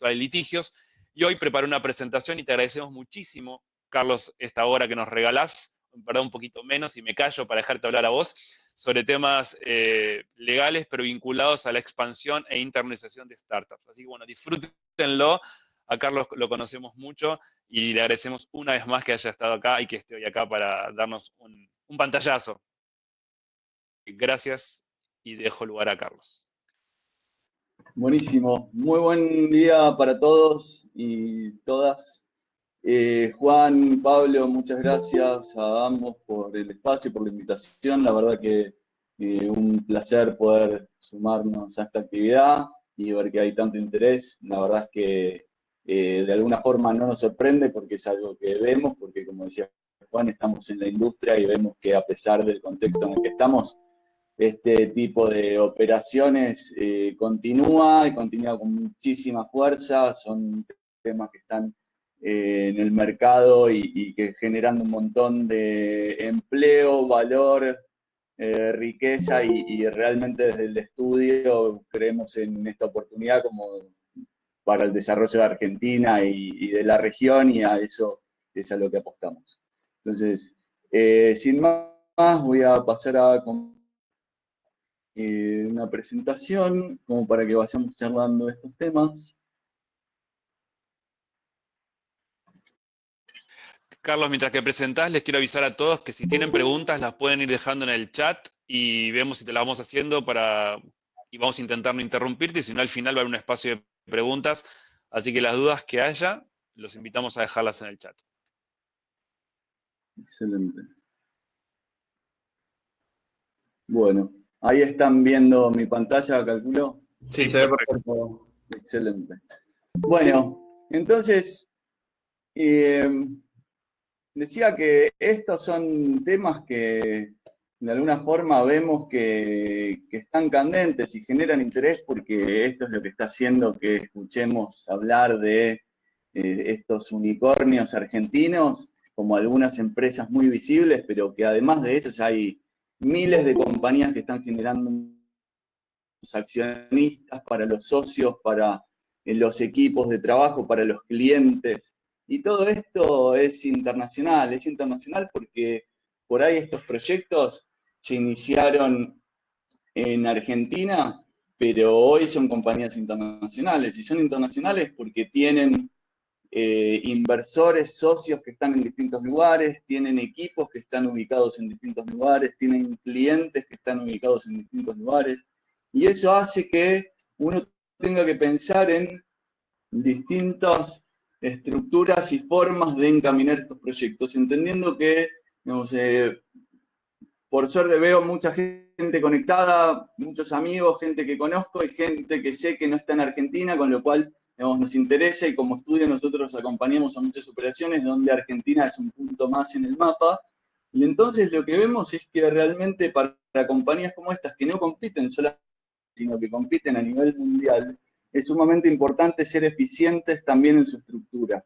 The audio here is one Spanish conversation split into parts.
Principal de Litigios. Y hoy preparé una presentación y te agradecemos muchísimo, Carlos, esta hora que nos regalás, perdón, un poquito menos y me callo para dejarte hablar a vos, sobre temas legales, pero vinculados a la expansión e internalización de startups. Así que bueno, disfrútenlo. A Carlos lo conocemos mucho y le agradecemos una vez más que haya estado acá y que esté hoy acá para darnos un pantallazo. Gracias y dejo lugar a Carlos. Buenísimo. Muy buen día para todos y todas. Juan, Pablo, muchas gracias a ambos por el espacio, por la invitación. La verdad que un placer poder sumarnos a esta actividad y ver que hay tanto interés. La verdad es que de alguna forma no nos sorprende porque es algo que vemos, porque como decía Juan, estamos en la industria y vemos que a pesar del contexto en el que estamos, este tipo de operaciones continúa y continúa con muchísima fuerza. Son temas que están en el mercado y que generan un montón de empleo, valor, riqueza y realmente desde el estudio creemos en esta oportunidad como para el desarrollo de Argentina y de la región, y a eso es a lo que apostamos. Entonces, sin más, voy a pasar a una presentación como para que vayamos charlando de estos temas. Carlos, mientras que presentás, les quiero avisar a todos que si tienen preguntas las pueden ir dejando en el chat y vemos si te las vamos haciendo y vamos a intentar no interrumpirte, y si no al final va a haber un espacio de preguntas, así que las dudas que haya, los invitamos a dejarlas en el chat. Excelente. Bueno, ahí están viendo mi pantalla, calculo. Sí, se ve perfecto. Excelente. Bueno, entonces, decía que estos son temas que de alguna forma vemos que están candentes y generan interés, porque esto es lo que está haciendo que escuchemos hablar de estos unicornios argentinos como algunas empresas muy visibles, pero que además de esas hay miles de compañías que están generando los accionistas, para los socios, para los equipos de trabajo, para los clientes. Y todo esto es internacional porque por ahí estos proyectos se iniciaron en Argentina, pero hoy son compañías internacionales, y son internacionales porque tienen inversores, socios que están en distintos lugares, tienen equipos que están ubicados en distintos lugares, tienen clientes que están ubicados en distintos lugares, y eso hace que uno tenga que pensar en distintas estructuras y formas de encaminar estos proyectos, entendiendo que, digamos, por suerte veo mucha gente conectada, muchos amigos, gente que conozco y gente que sé que no está en Argentina, con lo cual, digamos, nos interesa, y como estudio nosotros acompañamos a muchas operaciones donde Argentina es un punto más en el mapa. Y entonces lo que vemos es que realmente para compañías como estas, que no compiten solamente, sino que compiten a nivel mundial, es sumamente importante ser eficientes también en su estructura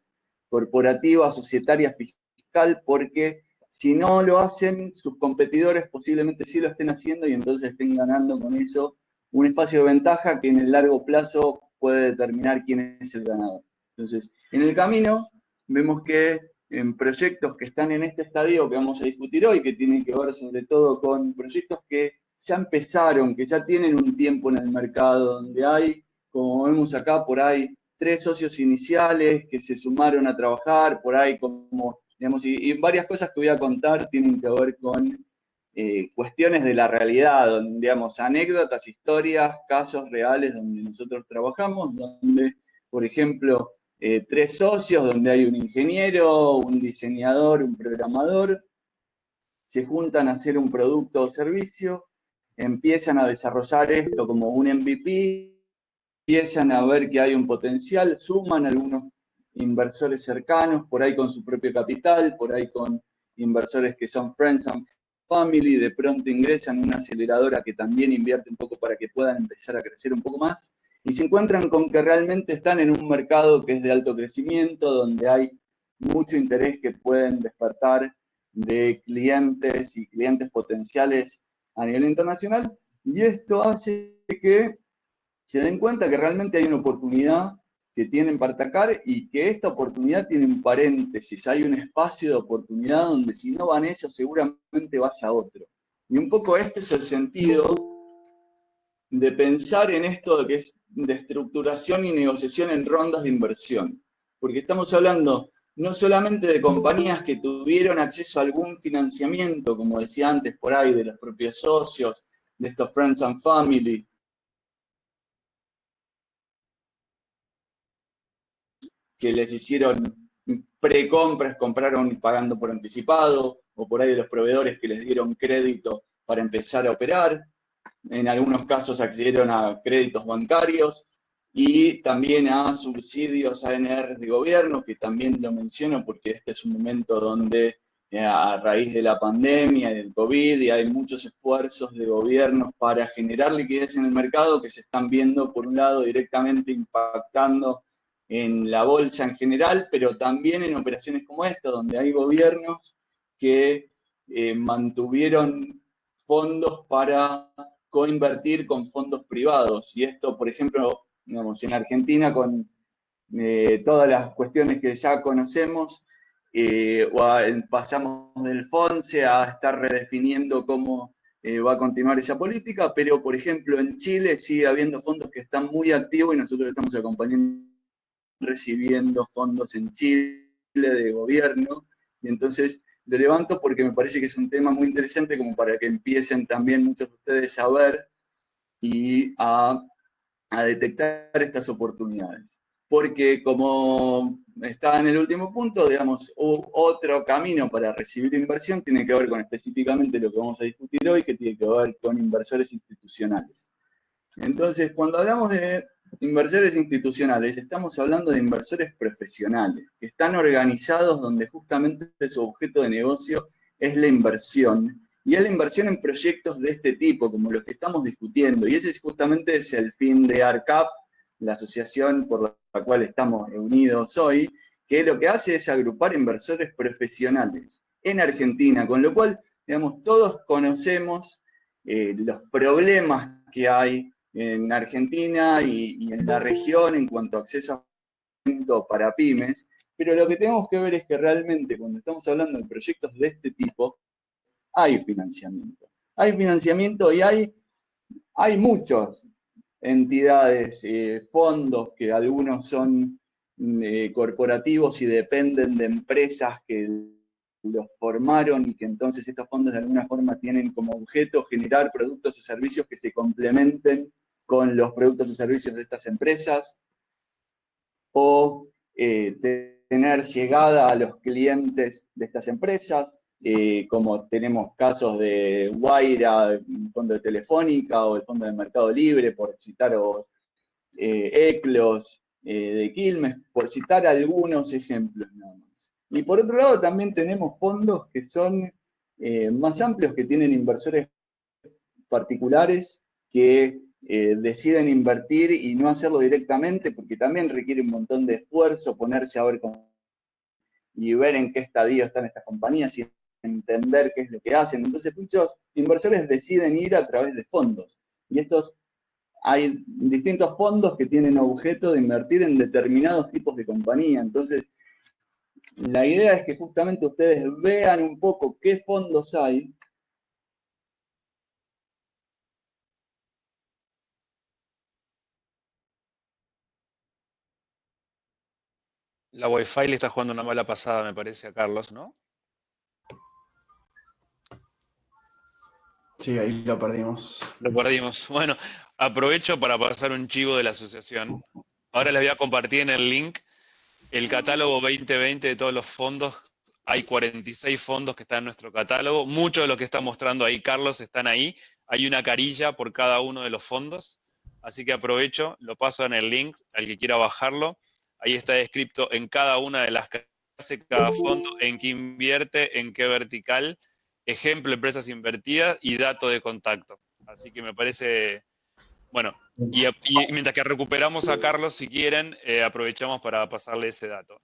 corporativa, societaria, fiscal, porque si no lo hacen, sus competidores posiblemente sí lo estén haciendo y entonces estén ganando con eso un espacio de ventaja que en el largo plazo puede determinar quién es el ganador. Entonces, en el camino vemos que en proyectos que están en este estadio que vamos a discutir hoy, que tienen que ver sobre todo con proyectos que ya empezaron, que ya tienen un tiempo en el mercado, donde hay, como vemos acá, por ahí 3 socios iniciales que se sumaron a trabajar, por ahí como, digamos, y varias cosas que voy a contar tienen que ver con cuestiones de la realidad, donde, digamos, anécdotas, historias, casos reales donde nosotros trabajamos, donde, por ejemplo, 3 socios, donde hay un ingeniero, un diseñador, un programador, se juntan a hacer un producto o servicio, empiezan a desarrollar esto como un MVP, empiezan a ver que hay un potencial, suman algunos inversores cercanos, por ahí con su propio capital, por ahí con inversores que son friends and family, de pronto ingresan en una aceleradora que también invierte un poco para que puedan empezar a crecer un poco más, y se encuentran con que realmente están en un mercado que es de alto crecimiento, donde hay mucho interés que pueden despertar de clientes y clientes potenciales a nivel internacional, y esto hace que se den cuenta que realmente hay una oportunidad que tienen para atacar y que esta oportunidad tiene un paréntesis, hay un espacio de oportunidad donde si no van ellos seguramente vas a otro. Y un poco este es el sentido de pensar en esto de que es de estructuración y negociación en rondas de inversión, porque estamos hablando no solamente de compañías que tuvieron acceso a algún financiamiento, como decía antes por ahí, de los propios socios, de estos friends and family, que les hicieron precompras, compraron pagando por anticipado, o por ahí de los proveedores que les dieron crédito para empezar a operar. En algunos casos accedieron a créditos bancarios y también a subsidios ANR de gobierno, que también lo menciono porque este es un momento donde a raíz de la pandemia y del COVID y hay muchos esfuerzos de gobiernos para generar liquidez en el mercado que se están viendo, por un lado, directamente impactando en la bolsa en general, pero también en operaciones como esta, donde hay gobiernos que mantuvieron fondos para coinvertir con fondos privados. Y esto, por ejemplo, digamos, en Argentina, con todas las cuestiones que ya conocemos, pasamos del FONSE a estar redefiniendo cómo va a continuar esa política, pero, por ejemplo, en Chile sigue habiendo fondos que están muy activos y nosotros estamos acompañando, recibiendo fondos en Chile de gobierno, y entonces lo levanto porque me parece que es un tema muy interesante como para que empiecen también muchos de ustedes a ver y a detectar estas oportunidades. Porque como está en el último punto, digamos, otro camino para recibir inversión tiene que ver con específicamente lo que vamos a discutir hoy, que tiene que ver con inversores institucionales. Entonces, cuando hablamos de inversores institucionales, estamos hablando de inversores profesionales, que están organizados donde justamente su objeto de negocio es la inversión, y es la inversión en proyectos de este tipo, como los que estamos discutiendo, y ese justamente es el fin de ARCAP, la asociación por la cual estamos reunidos hoy, que lo que hace es agrupar inversores profesionales en Argentina, con lo cual, digamos, todos conocemos los problemas que hay en Argentina y en la región en cuanto a acceso a financiamiento para pymes, pero lo que tenemos que ver es que realmente cuando estamos hablando de proyectos de este tipo, hay financiamiento. Hay financiamiento y hay muchas entidades, fondos, que algunos son corporativos y dependen de empresas que los formaron y que entonces estos fondos de alguna forma tienen como objeto generar productos o servicios que se complementen con los productos o servicios de estas empresas, o tener llegada a los clientes de estas empresas, como tenemos casos de Guaira, el fondo de Telefónica o el fondo de Mercado Libre, por citar, o Eclos, de Quilmes, por citar algunos ejemplos nada más. Y por otro lado también tenemos fondos que son más amplios, que tienen inversores particulares que deciden invertir y no hacerlo directamente, porque también requiere un montón de esfuerzo ponerse a ver cómo, y ver en qué estadio están estas compañías y entender qué es lo que hacen. Entonces muchos inversores deciden ir a través de fondos. Y estos, hay distintos fondos que tienen objeto de invertir en determinados tipos de compañía. Entonces, la idea es que justamente ustedes vean un poco qué fondos hay. La Wi-Fi le está jugando una mala pasada, me parece, a Carlos, ¿no? Sí, ahí lo perdimos. Lo perdimos. Bueno, aprovecho para pasar un chivo de la asociación. Ahora les voy a compartir en el link el catálogo 2020 de todos los fondos. Hay 46 fondos que están en nuestro catálogo. Muchos de los que está mostrando ahí Carlos están ahí. Hay una carilla por cada uno de los fondos. Así que aprovecho, lo paso en el link al que quiera bajarlo. Ahí está descrito en cada una de las que hace cada fondo, en qué invierte, en qué vertical, ejemplo de empresas invertidas y dato de contacto. Así que me parece, bueno, y mientras que recuperamos a Carlos, si quieren, aprovechamos para pasarle ese dato.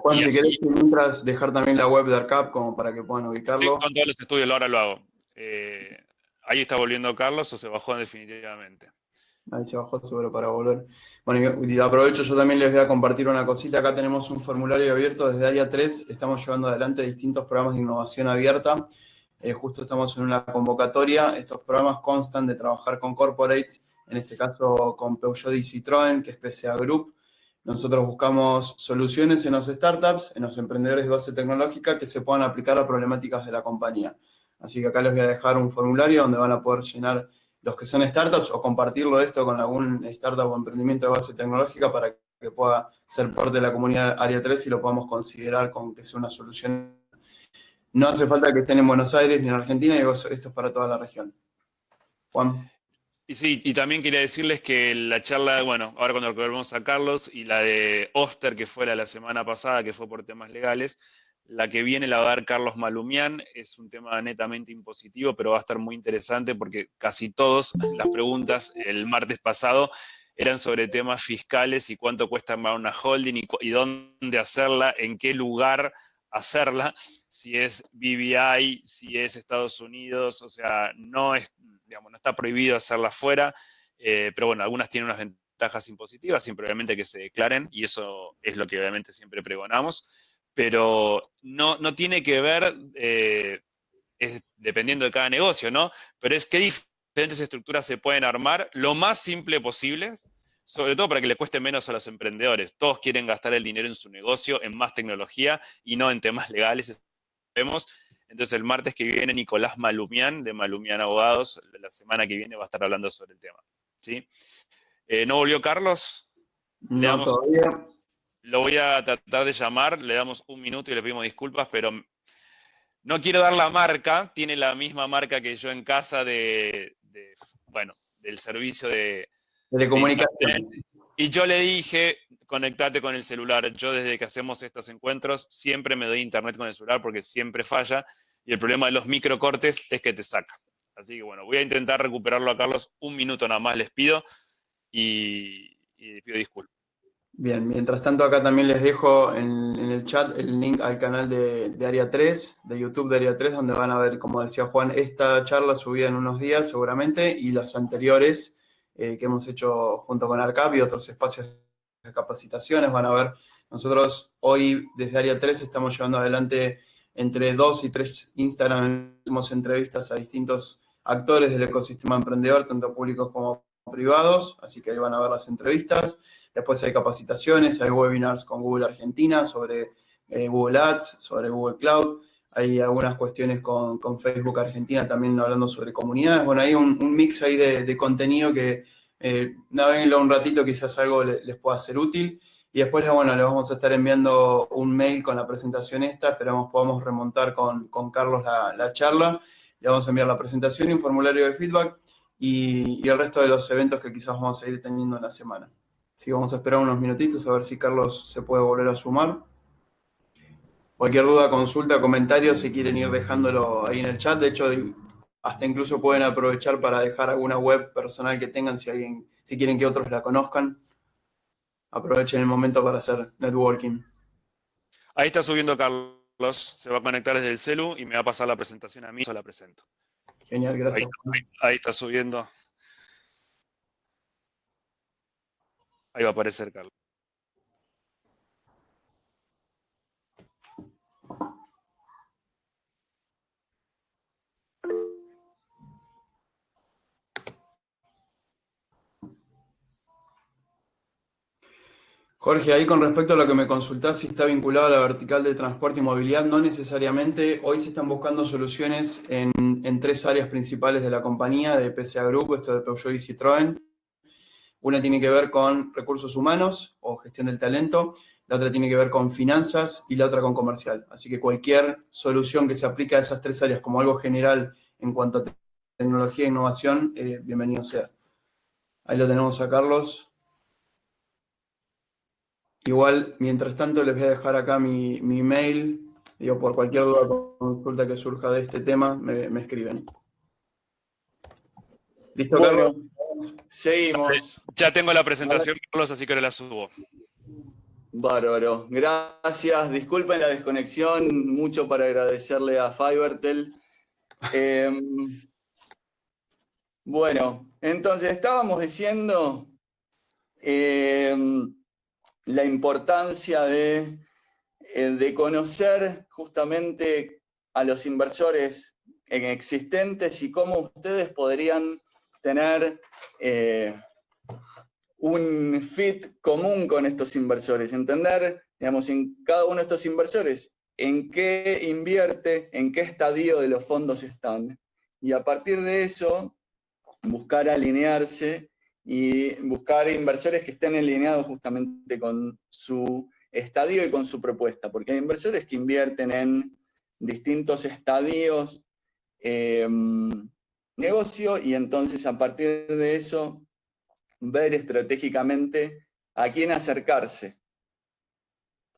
Juan, si querés, mientras dejar también la web de ARCAP como para que puedan ubicarlo. Sí, con todos los estudios, ahora lo hago. Ahí está volviendo Carlos o se bajó definitivamente. Ahí se bajó seguro para volver. Bueno, y aprovecho, yo también les voy a compartir una cosita. Acá tenemos un formulario abierto desde Área 3. Estamos llevando adelante distintos programas de innovación abierta. Justo estamos en una convocatoria. Estos programas constan de trabajar con corporates, en este caso con Peugeot y Citroën, que es PSA Group. Nosotros buscamos soluciones en los startups, en los emprendedores de base tecnológica que se puedan aplicar a problemáticas de la compañía. Así que acá les voy a dejar un formulario donde van a poder llenar los que son startups o compartirlo esto con algún startup o emprendimiento de base tecnológica para que pueda ser parte de la comunidad Área 3 y lo podamos considerar con que sea una solución. No hace falta que estén en Buenos Aires ni en Argentina, y esto es para toda la región. Juan. Y sí, y también quería decirles que la charla, bueno, ahora cuando volvemos a Carlos, y la de Oster, que fue la semana pasada, que fue por temas legales, la que viene la va a dar Carlos Malumián, es un tema netamente impositivo, pero va a estar muy interesante porque casi todas las preguntas el martes pasado eran sobre temas fiscales y cuánto cuesta armar una holding y dónde hacerla, en qué lugar hacerla, si es BVI, si es Estados Unidos, o sea, no es, digamos, no está prohibido hacerla afuera, pero bueno, algunas tienen unas ventajas impositivas, siempre obviamente que se declaren, y eso es lo que obviamente siempre pregonamos, pero no tiene que ver, es dependiendo de cada negocio, ¿no? Pero es qué diferentes estructuras se pueden armar lo más simple posible, sobre todo para que le cueste menos a los emprendedores. Todos quieren gastar el dinero en su negocio, en más tecnología y no en temas legales. Vemos. Entonces el martes que viene Nicolás Malumián, de Malumián Abogados, la semana que viene va a estar hablando sobre el tema. ¿Sí? ¿No volvió Carlos? Le No, damos, todavía. lo voy a tratar de llamar, le damos un minuto y le pedimos disculpas, pero no quiero dar la marca, tiene la misma marca que yo en casa bueno, del servicio de internet. Telecomunicaciones. Y yo le dije, conectate con el celular. Yo desde que hacemos estos encuentros siempre me doy internet con el celular porque siempre falla. Y el problema de los microcortes es que te saca. Así que bueno, voy a intentar recuperarlo a Carlos. Un minuto nada más les pido y pido disculpas. Bien, mientras tanto acá también les dejo en el chat el link al canal de Área 3, de YouTube de Área 3, donde van a ver, como decía Juan, esta charla subida en unos días seguramente y las anteriores que hemos hecho junto con ARCAP y otros espacios de capacitaciones. Van a ver, nosotros hoy desde Área 3 estamos llevando adelante entre 2 y 3 Instagram, hacemos entrevistas a distintos actores del ecosistema emprendedor, tanto públicos como privados, así que ahí van a ver las entrevistas. Después hay capacitaciones, hay webinars con Google Argentina sobre Google Ads, sobre Google Cloud. Hay algunas cuestiones con Facebook Argentina también hablando sobre comunidades. Bueno, hay un mix ahí de contenido que navéguenlo un ratito, quizás algo les pueda ser útil. Y después, bueno, le vamos a estar enviando un mail con la presentación esta. Esperamos podamos remontar con Carlos la charla. Le vamos a enviar la presentación y un formulario de feedback y el resto de los eventos que quizás vamos a ir teniendo en la semana. Sí, vamos a esperar unos minutitos a ver si Carlos se puede volver a sumar. Cualquier duda, consulta, comentario, si quieren ir dejándolo ahí en el chat. De hecho, hasta incluso pueden aprovechar para dejar alguna web personal que tengan si quieren que otros la conozcan. Aprovechen el momento para hacer networking. Ahí está subiendo Carlos, se va a conectar desde el celu y me va a pasar la presentación a mí, yo la presento. Genial, gracias. Ahí está subiendo. Ahí va a aparecer Carlos. Jorge, ahí con respecto a lo que me consultás, si está vinculado a la vertical de transporte y movilidad, no necesariamente. Hoy se están buscando soluciones en 3 áreas principales de la compañía, de PSA Group, esto de Peugeot y Citroën. Una tiene que ver con recursos humanos o gestión del talento, la otra tiene que ver con finanzas y la otra con comercial. Así que cualquier solución que se aplique a esas 3 áreas como algo general en cuanto a tecnología e innovación, bienvenido sea. Ahí lo tenemos a Carlos. Igual, mientras tanto, les voy a dejar acá mi mail. Digo, por cualquier duda o consulta que surja de este tema, me escriben. ¿Listo, bueno, Carlos? Seguimos. Ya tengo la presentación, Carlos, así que ahora la subo. Bárbaro, gracias. Disculpen la desconexión, mucho para agradecerle a Fivertel. Bueno, entonces estábamos diciendo la importancia de conocer justamente a los inversores existentes y cómo ustedes podrían tener un fit común con estos inversores, entender, digamos, en cada uno de estos inversores en qué invierte, en qué estadio de los fondos están, y a partir de eso buscar alinearse y buscar inversores que estén alineados justamente con su estadio y con su propuesta, porque hay inversores que invierten en distintos estadios negocio, y entonces a partir de eso ver estratégicamente a quién acercarse,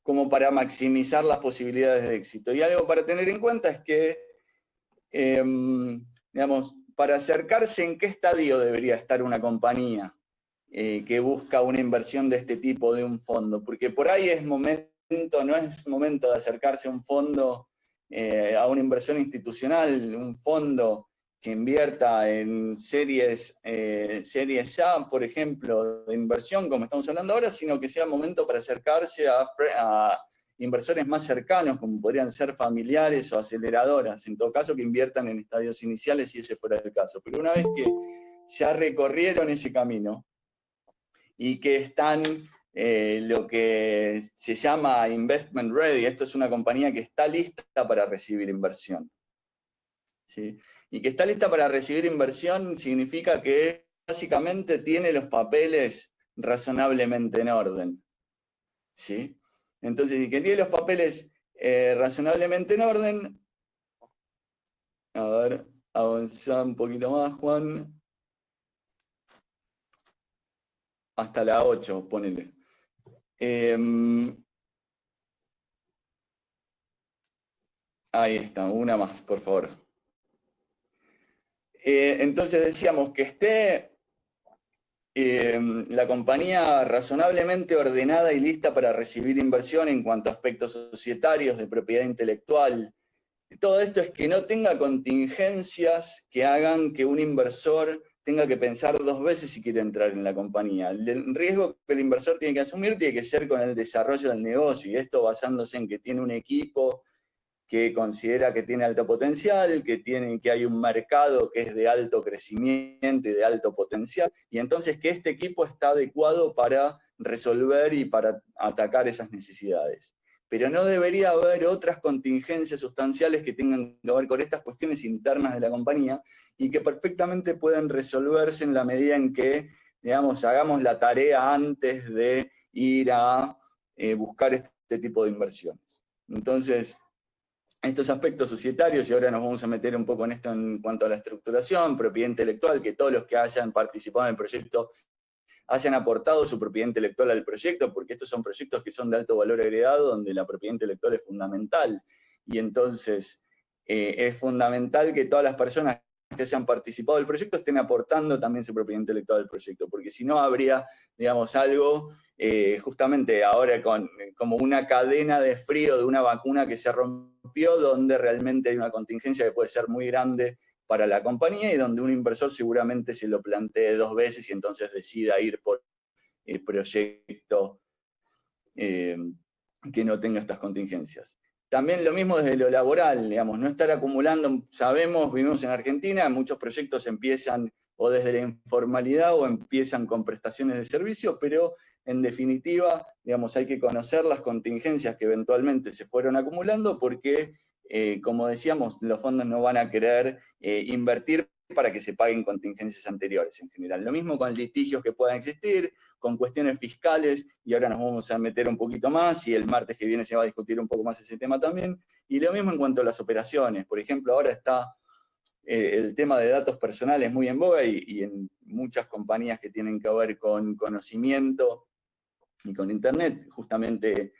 como para maximizar las posibilidades de éxito. Y algo para tener en cuenta es que, digamos, para acercarse en qué estadio debería estar una compañía que busca una inversión de este tipo de un fondo, porque por ahí no es momento de acercarse a un fondo, a una inversión institucional, un fondo que invierta en series A, por ejemplo, de inversión, como estamos hablando ahora, sino que sea momento para acercarse a inversores más cercanos, como podrían ser familiares o aceleradoras, en todo caso que inviertan en estadios iniciales si ese fuera el caso. Pero una vez que ya recorrieron ese camino y que están lo que se llama investment ready, esto es una compañía que está lista para recibir inversión, ¿sí? Y que está lista para recibir inversión significa que básicamente tiene los papeles razonablemente en orden, ¿sí? Entonces, si que tiene los papeles razonablemente en orden, a ver, avanzar un poquito más, Juan. Hasta la 8, ponele. Ahí está, una más, por favor. Entonces decíamos que esté la compañía razonablemente ordenada y lista para recibir inversión en cuanto a aspectos societarios, de propiedad intelectual. Todo esto es que no tenga contingencias que hagan que un inversor tenga que pensar 2 veces si quiere entrar en la compañía. El riesgo que el inversor tiene que asumir tiene que ser con el desarrollo del negocio, y esto basándose en que tiene un equipo que considera que tiene alto potencial, que hay un mercado que es de alto crecimiento y de alto potencial, y entonces que este equipo está adecuado para resolver y para atacar esas necesidades. Pero no debería haber otras contingencias sustanciales que tengan que ver con estas cuestiones internas de la compañía y que perfectamente pueden resolverse en la medida en que, digamos, hagamos la tarea antes de ir a buscar este tipo de inversiones. Entonces, estos aspectos societarios, y ahora nos vamos a meter un poco en esto en cuanto a la estructuración, propiedad intelectual, que todos los que hayan participado en el proyecto hayan aportado su propiedad intelectual al proyecto, porque estos son proyectos que son de alto valor agregado, donde la propiedad intelectual es fundamental. Y entonces es fundamental que todas las personas que hayan participado del proyecto estén aportando también su propiedad intelectual al proyecto, porque si no habría, digamos, algo justamente ahora como una cadena de frío de una vacuna que se rompió, donde realmente hay una contingencia que puede ser muy grande para la compañía y donde un inversor seguramente se lo plantee 2 veces y entonces decida ir por el proyecto que no tenga estas contingencias. También lo mismo desde lo laboral, digamos, no estar acumulando, vivimos en Argentina, muchos proyectos empiezan o desde la informalidad o empiezan con prestaciones de servicio, pero en definitiva, digamos, hay que conocer las contingencias que eventualmente se fueron acumulando porque, como decíamos, los fondos no van a querer invertir para que se paguen contingencias anteriores en general. Lo mismo con litigios que puedan existir, con cuestiones fiscales, y ahora nos vamos a meter un poquito más, y el martes que viene se va a discutir un poco más ese tema también. Y lo mismo en cuanto a las operaciones. Por ejemplo, ahora está el tema de datos personales muy en boga y en muchas compañías que tienen que ver con conocimiento y con Internet, justamente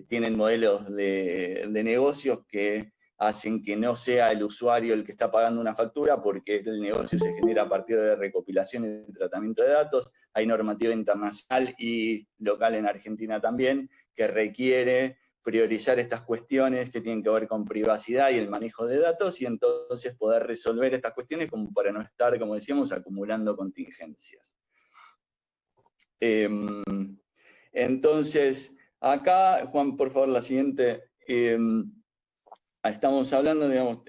tienen modelos de negocios que hacen que no sea el usuario el que está pagando una factura, porque el negocio se genera a partir de recopilación y tratamiento de datos. Hay normativa internacional y local en Argentina también que requiere priorizar estas cuestiones que tienen que ver con privacidad y el manejo de datos, y entonces poder resolver estas cuestiones como para no estar, como decíamos, acumulando contingencias. Entonces, acá, Juan, por favor, la siguiente. Estamos hablando, digamos,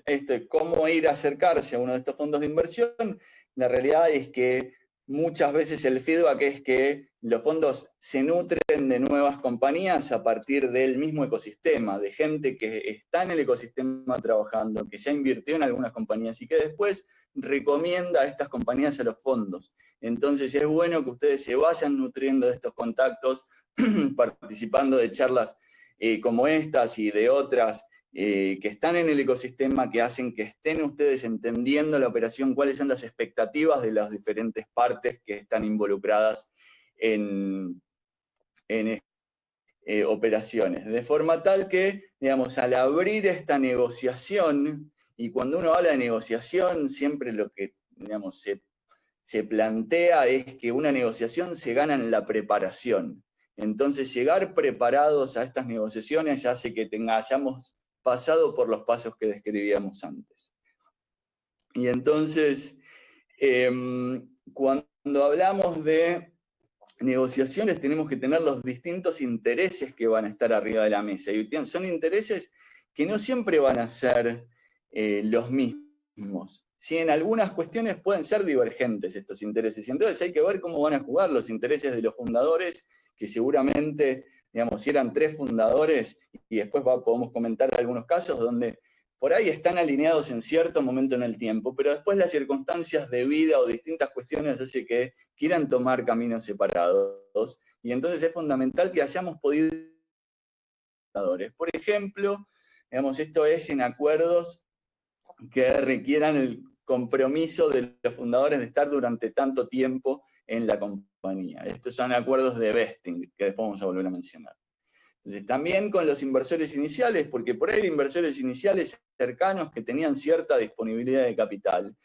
cómo ir a acercarse a uno de estos fondos de inversión. La realidad es que muchas veces el feedback es que los fondos se nutren de nuevas compañías a partir del mismo ecosistema, de gente que está en el ecosistema trabajando, que ya invirtió en algunas compañías y que después recomienda a estas compañías a los fondos. Entonces es bueno que ustedes se vayan nutriendo de estos contactos, participando de charlas como estas y de otras que están en el ecosistema, que hacen que estén ustedes entendiendo la operación, cuáles son las expectativas de las diferentes partes que están involucradas en operaciones. De forma tal que, digamos, al abrir esta negociación, y cuando uno habla de negociación, siempre lo que, digamos, se plantea es que una negociación se gana en la preparación. Entonces, llegar preparados a estas negociaciones hace que hayamos pasado por los pasos que describíamos antes. Y entonces, cuando hablamos de negociaciones, tenemos que tener los distintos intereses que van a estar arriba de la mesa. Y son intereses que no siempre van a ser los mismos. Sí, en algunas cuestiones pueden ser divergentes estos intereses. Y entonces hay que ver cómo van a jugar los intereses de los fundadores, que seguramente, digamos, si eran 3 fundadores, y después podemos comentar algunos casos donde por ahí están alineados en cierto momento en el tiempo, pero después las circunstancias de vida o distintas cuestiones hacen que quieran tomar caminos separados, y entonces es fundamental que hayamos podido... Por ejemplo, digamos, esto es en acuerdos que requieran el compromiso de los fundadores de estar durante tanto tiempo en la compañía. Estos son acuerdos de vesting, que después vamos a volver a mencionar. Entonces, también con los inversores iniciales, porque por ahí hay inversores iniciales cercanos que tenían cierta disponibilidad de capital,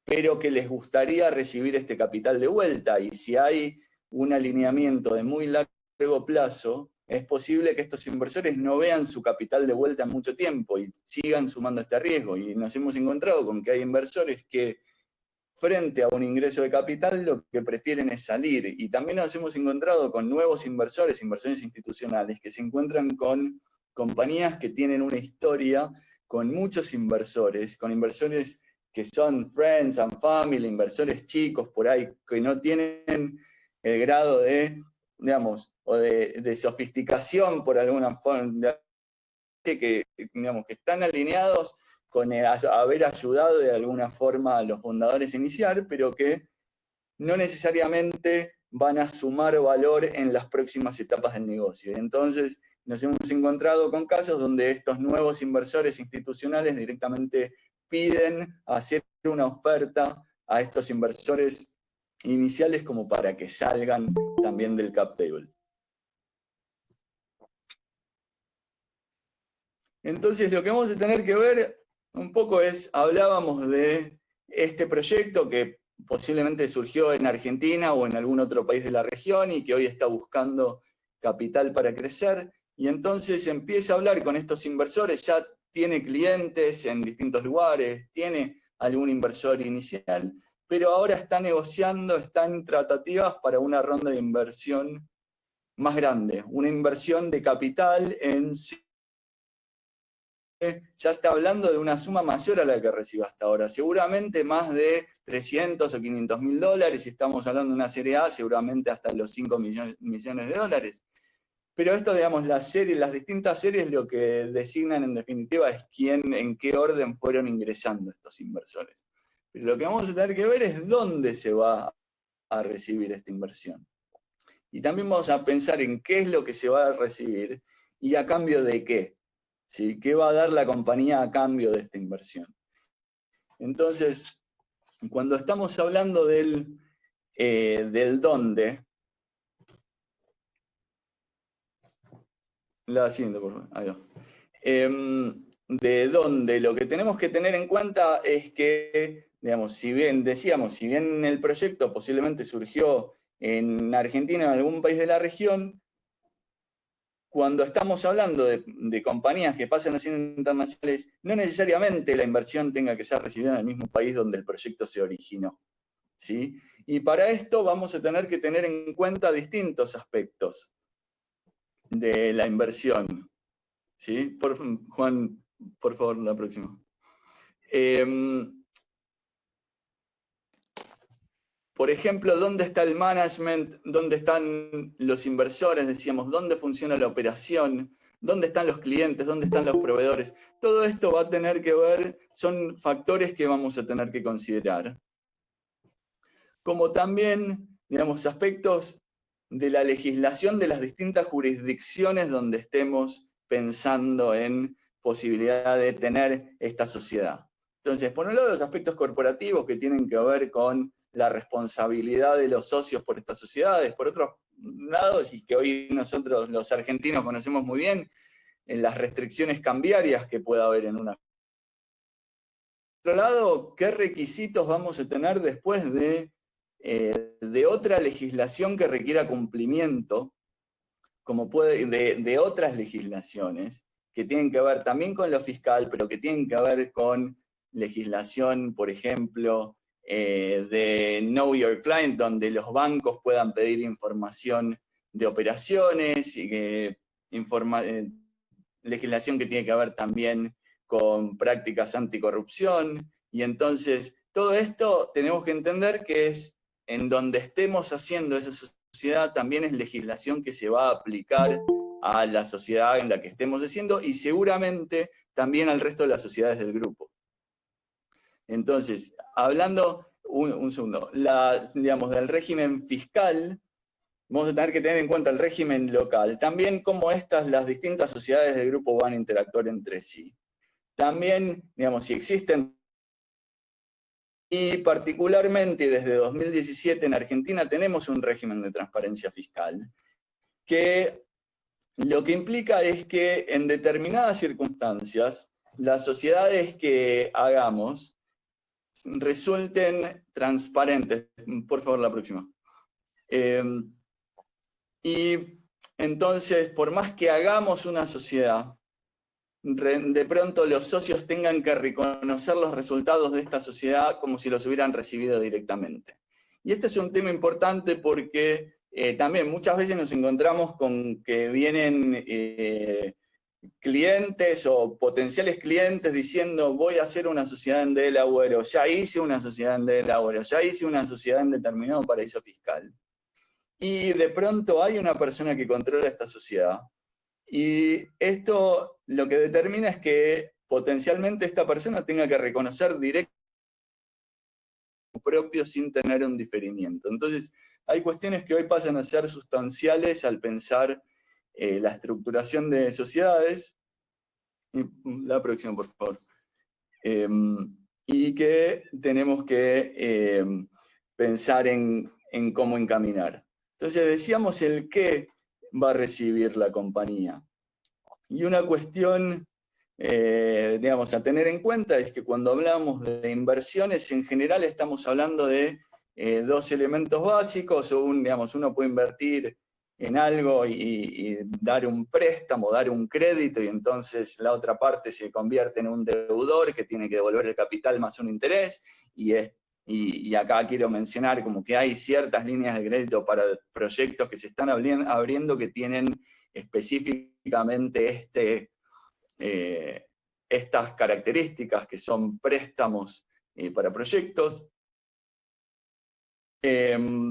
pero que les gustaría recibir este capital de vuelta, y si hay un alineamiento de muy largo plazo, es posible que estos inversores no vean su capital de vuelta en mucho tiempo y sigan sumando este riesgo. Y nos hemos encontrado con que hay inversores que, frente a un ingreso de capital, lo que prefieren es salir. Y también nos hemos encontrado con nuevos inversores institucionales, que se encuentran con compañías que tienen una historia con muchos inversores, con inversores que son friends and family, inversores chicos por ahí, que no tienen el grado de, digamos, o de sofisticación por alguna forma, que, digamos, que están alineados con haber ayudado de alguna forma a los fundadores a iniciar, pero que no necesariamente van a sumar valor en las próximas etapas del negocio. Entonces, nos hemos encontrado con casos donde estos nuevos inversores institucionales directamente piden hacer una oferta a estos inversores iniciales como para que salgan también del cap table. Entonces, lo que vamos a tener que ver un poco es, hablábamos de este proyecto que posiblemente surgió en Argentina o en algún otro país de la región y que hoy está buscando capital para crecer, y entonces empieza a hablar con estos inversores, ya tiene clientes en distintos lugares, tiene algún inversor inicial, pero ahora está negociando, está en tratativas para una ronda de inversión más grande, una inversión de capital en sí. Ya está hablando de una suma mayor a la que recibe hasta ahora, seguramente más de 300 o 500 mil dólares, si estamos hablando de una serie A, seguramente hasta los 5 millones de dólares. Pero esto, digamos, las distintas series lo que designan en definitiva es en qué orden fueron ingresando estos inversores. Pero lo que vamos a tener que ver es dónde se va a recibir esta inversión. Y también vamos a pensar en qué es lo que se va a recibir y a cambio de qué. ¿Sí? ¿Qué va a dar la compañía a cambio de esta inversión? Entonces, cuando estamos hablando del dónde, la siguiente, por favor. Ahí va. De dónde, lo que tenemos que tener en cuenta es que, digamos, si bien el proyecto posiblemente surgió en Argentina o en algún país de la región, cuando estamos hablando de compañías que pasan a ser internacionales, no necesariamente la inversión tenga que ser recibida en el mismo país donde el proyecto se originó, ¿sí? Y para esto vamos a tener que tener en cuenta distintos aspectos de la inversión, ¿sí? Juan, por favor, la próxima. Por ejemplo, ¿dónde está el management? ¿Dónde están los inversores? Decíamos, ¿dónde funciona la operación? ¿Dónde están los clientes? ¿Dónde están los proveedores? Todo esto va a tener que ver, son factores que vamos a tener que considerar. Como también, digamos, aspectos de la legislación de las distintas jurisdicciones donde estemos pensando en posibilidad de tener esta sociedad. Entonces, por un lado, los aspectos corporativos que tienen que ver con la responsabilidad de los socios por estas sociedades, por otro lado, y que hoy nosotros los argentinos conocemos muy bien, en las restricciones cambiarias que pueda haber en una. Por otro lado, ¿qué requisitos vamos a tener después de otra legislación que requiera cumplimiento, como de otras legislaciones, que tienen que ver también con lo fiscal, pero que tienen que ver con legislación, por ejemplo, de Know Your Client, donde los bancos puedan pedir información de operaciones, y legislación que tiene que ver también con prácticas anticorrupción, y entonces todo esto tenemos que entender que es en donde estemos haciendo esa sociedad, también es legislación que se va a aplicar a la sociedad en la que estemos haciendo, y seguramente también al resto de las sociedades del grupo. Entonces, hablando un segundo, digamos, del régimen fiscal, vamos a tener que tener en cuenta el régimen local, también cómo las distintas sociedades del grupo van a interactuar entre sí. También, digamos, si existen, y particularmente desde 2017 en Argentina tenemos un régimen de transparencia fiscal, que lo que implica es que en determinadas circunstancias, las sociedades que hagamos resulten transparentes. Por favor, la próxima. Y entonces, por más que hagamos una sociedad, de pronto los socios tengan que reconocer los resultados de esta sociedad como si los hubieran recibido directamente. Y este es un tema importante porque también muchas veces nos encontramos con que vienen clientes o potenciales clientes diciendo voy a hacer una sociedad en Delaware, o ya hice una sociedad en Delaware, o ya hice una sociedad en determinado paraíso fiscal. Y de pronto hay una persona que controla esta sociedad. Y esto lo que determina es que potencialmente esta persona tenga que reconocer directamente propio sin tener un diferimiento. Entonces, hay cuestiones que hoy pasan a ser sustanciales al pensar la estructuración de sociedades. La próxima, por favor. Y que tenemos que pensar en cómo encaminar. Entonces, decíamos el qué va a recibir la compañía. Y una cuestión, digamos, a tener en cuenta es que cuando hablamos de inversiones, en general estamos hablando de dos elementos básicos, o digamos, uno puede invertir en algo y dar un préstamo, dar un crédito, y entonces la otra parte se convierte en un deudor que tiene que devolver el capital más un interés, y acá quiero mencionar como que hay ciertas líneas de crédito para proyectos que se están abriendo que tienen específicamente estas características, que son préstamos para proyectos.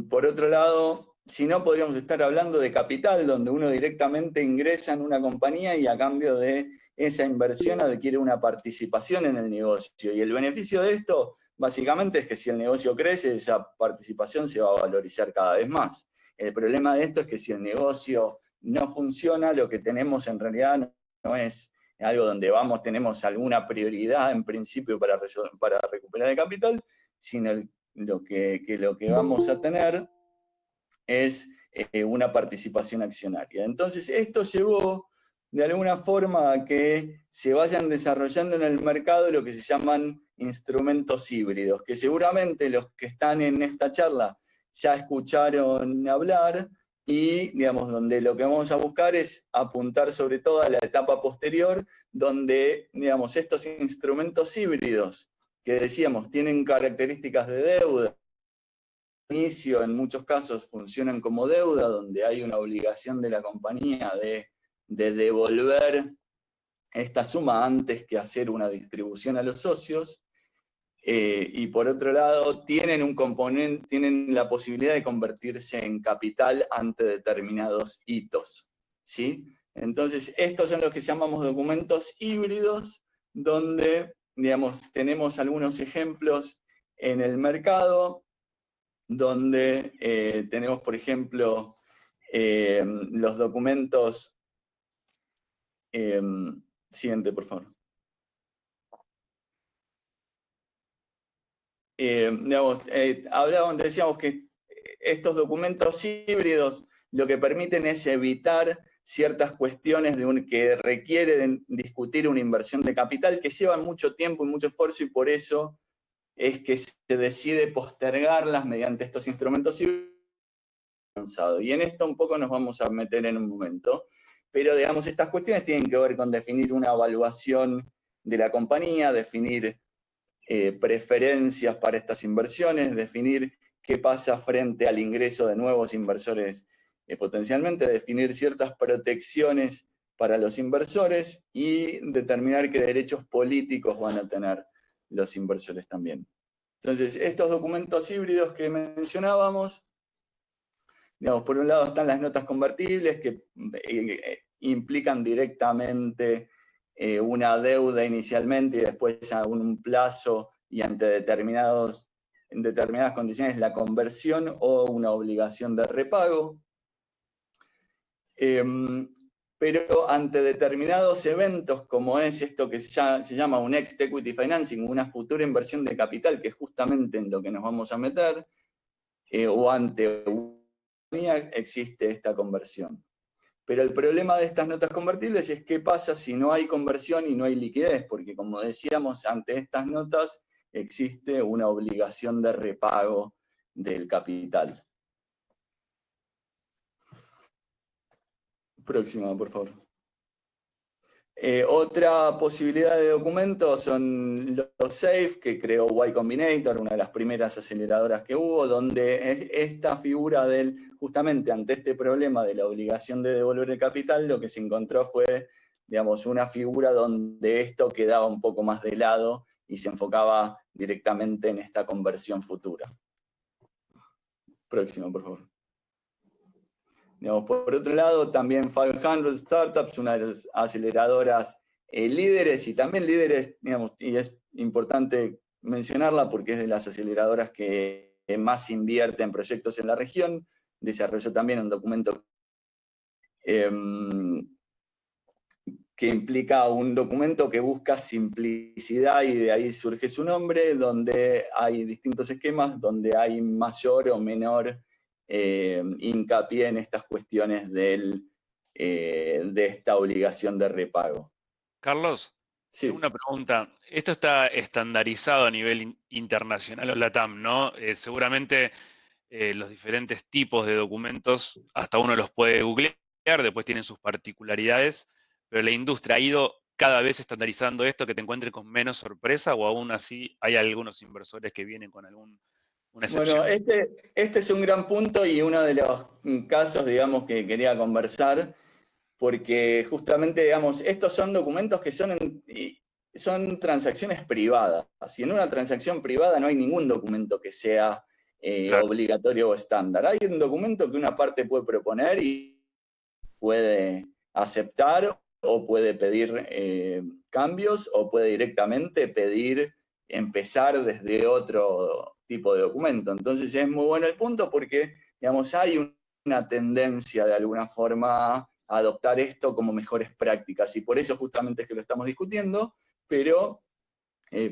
Por otro lado, si no, podríamos estar hablando de capital, donde uno directamente ingresa en una compañía y a cambio de esa inversión adquiere una participación en el negocio. Y el beneficio de esto, básicamente, es que si el negocio crece, esa participación se va a valorizar cada vez más. El problema de esto es que si el negocio no funciona, lo que tenemos en realidad no es algo donde tenemos alguna prioridad en principio para recuperar el capital, sino lo que vamos a tener es una participación accionaria. Entonces, esto llevó de alguna forma a que se vayan desarrollando en el mercado lo que se llaman instrumentos híbridos, que seguramente los que están en esta charla ya escucharon hablar, y, digamos, donde lo que vamos a buscar es apuntar sobre todo a la etapa posterior, donde, digamos, estos instrumentos híbridos, que decíamos, tienen características de deuda, inicio en muchos casos funcionan como deuda, donde hay una obligación de la compañía de devolver esta suma antes que hacer una distribución a los socios, y por otro lado tienen un componente, tienen la posibilidad de convertirse en capital ante determinados hitos, ¿sí? Entonces, estos son los que llamamos documentos híbridos, donde, digamos, tenemos algunos ejemplos en el mercado, donde tenemos, por ejemplo, los documentos... siguiente, por favor. Decíamos que estos documentos híbridos lo que permiten es evitar ciertas cuestiones que requieren discutir una inversión de capital que llevan mucho tiempo y mucho esfuerzo, y por eso es que se decide postergarlas mediante estos instrumentos híbridos. Y en esto un poco nos vamos a meter en un momento, pero digamos, estas cuestiones tienen que ver con definir una evaluación de la compañía, definir preferencias para estas inversiones, definir qué pasa frente al ingreso de nuevos inversores potencialmente, definir ciertas protecciones para los inversores y determinar qué derechos políticos van a tener los inversores también. Entonces, estos documentos híbridos que mencionábamos, digamos, por un lado están las notas convertibles que implican directamente una deuda inicialmente y después a un plazo y ante en determinadas condiciones la conversión o una obligación de repago. Pero ante determinados eventos, como es esto que se llama un Exit Equity Financing, una futura inversión de capital, que es justamente en lo que nos vamos a meter, o ante una existe esta conversión. Pero el problema de estas notas convertibles es qué pasa si no hay conversión y no hay liquidez, porque como decíamos, ante estas notas existe una obligación de repago del capital. Próxima, por favor. Otra posibilidad de documento son los SAFE, que creó Y Combinator, una de las primeras aceleradoras que hubo, donde esta figura justamente ante este problema de la obligación de devolver el capital, lo que se encontró fue, digamos, una figura donde esto quedaba un poco más de lado y se enfocaba directamente en esta conversión futura. Próximo, por favor. Digamos, por otro lado, también 500 Startups, una de las aceleradoras líderes, y también líderes, digamos, y es importante mencionarla porque es de las aceleradoras que más invierte en proyectos en la región. Desarrolló también un documento que implica un documento que busca simplicidad, y de ahí surge su nombre, donde hay distintos esquemas, donde hay mayor o menor hincapié en estas cuestiones de esta obligación de repago. Carlos, sí. Una pregunta. Esto está estandarizado a nivel internacional o LATAM, ¿no? Seguramente los diferentes tipos de documentos, hasta uno los puede googlear, después tienen sus particularidades, pero la industria ha ido cada vez estandarizando esto, que te encuentres con menos sorpresa, o aún así hay algunos inversores que vienen con una excepción. Bueno, este es un gran punto y uno de los casos, digamos, que quería conversar, porque justamente, digamos, estos son documentos que son transacciones privadas. Y en una transacción privada no hay ningún documento que sea claro, obligatorio o estándar. Hay un documento que una parte puede proponer y puede aceptar o puede pedir cambios, o puede directamente empezar desde otro tipo de documento. Entonces es muy bueno el punto porque, digamos, hay una tendencia de alguna forma a adoptar esto como mejores prácticas, y por eso justamente es que lo estamos discutiendo, pero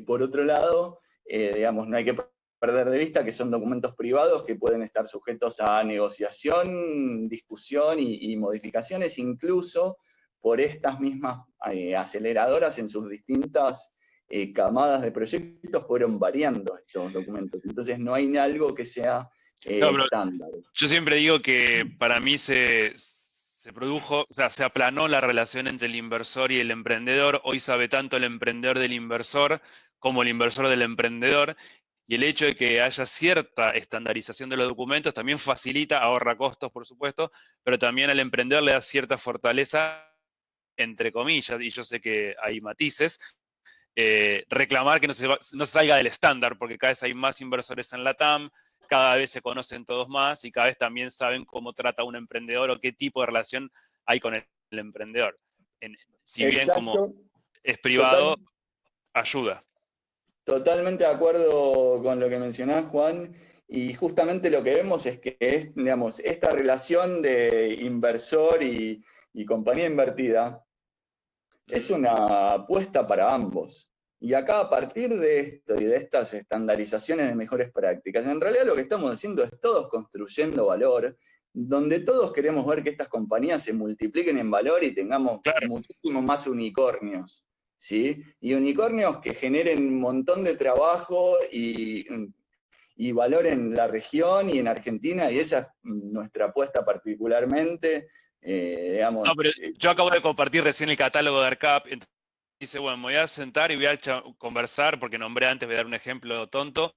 por otro lado, digamos, no hay que perder de vista que son documentos privados que pueden estar sujetos a negociación, discusión y modificaciones, incluso por estas mismas aceleradoras en sus distintas camadas de proyectos fueron variando estos documentos. Entonces no hay algo que sea No, pero estándar. yo siempre digo que para mí se produjo, o sea, se aplanó la relación entre el inversor y el emprendedor. Hoy sabe tanto el emprendedor del inversor como el inversor del emprendedor. Y el hecho de que haya cierta estandarización de los documentos también facilita, ahorra costos, por supuesto, pero también al emprendedor le da cierta fortaleza, entre comillas, y yo sé que hay matices, reclamar que no se salga del estándar, porque cada vez hay más inversores en la TAM, cada vez se conocen todos más y cada vez también saben cómo trata un emprendedor o qué tipo de relación hay con el emprendedor. Si bien como Exacto. es privado, Total, ayuda. totalmente de acuerdo con lo que mencionás, Juan, y justamente lo que vemos es que digamos, esta relación de inversor y compañía invertida es una apuesta para ambos. Y acá, a partir de esto y de estas estandarizaciones de mejores prácticas, en realidad lo que estamos haciendo es todos construyendo valor, donde todos queremos ver que estas compañías se multipliquen en valor y tengamos Claro. muchísimos más unicornios, ¿sí? Y unicornios que generen un montón de trabajo y valor en la región y en Argentina, y esa es nuestra apuesta particularmente. Digamos, No, pero yo acabo de compartir recién el catálogo de ARCAP, entonces dice, bueno, me voy a sentar y voy a conversar, porque nombré antes, voy a dar un ejemplo tonto,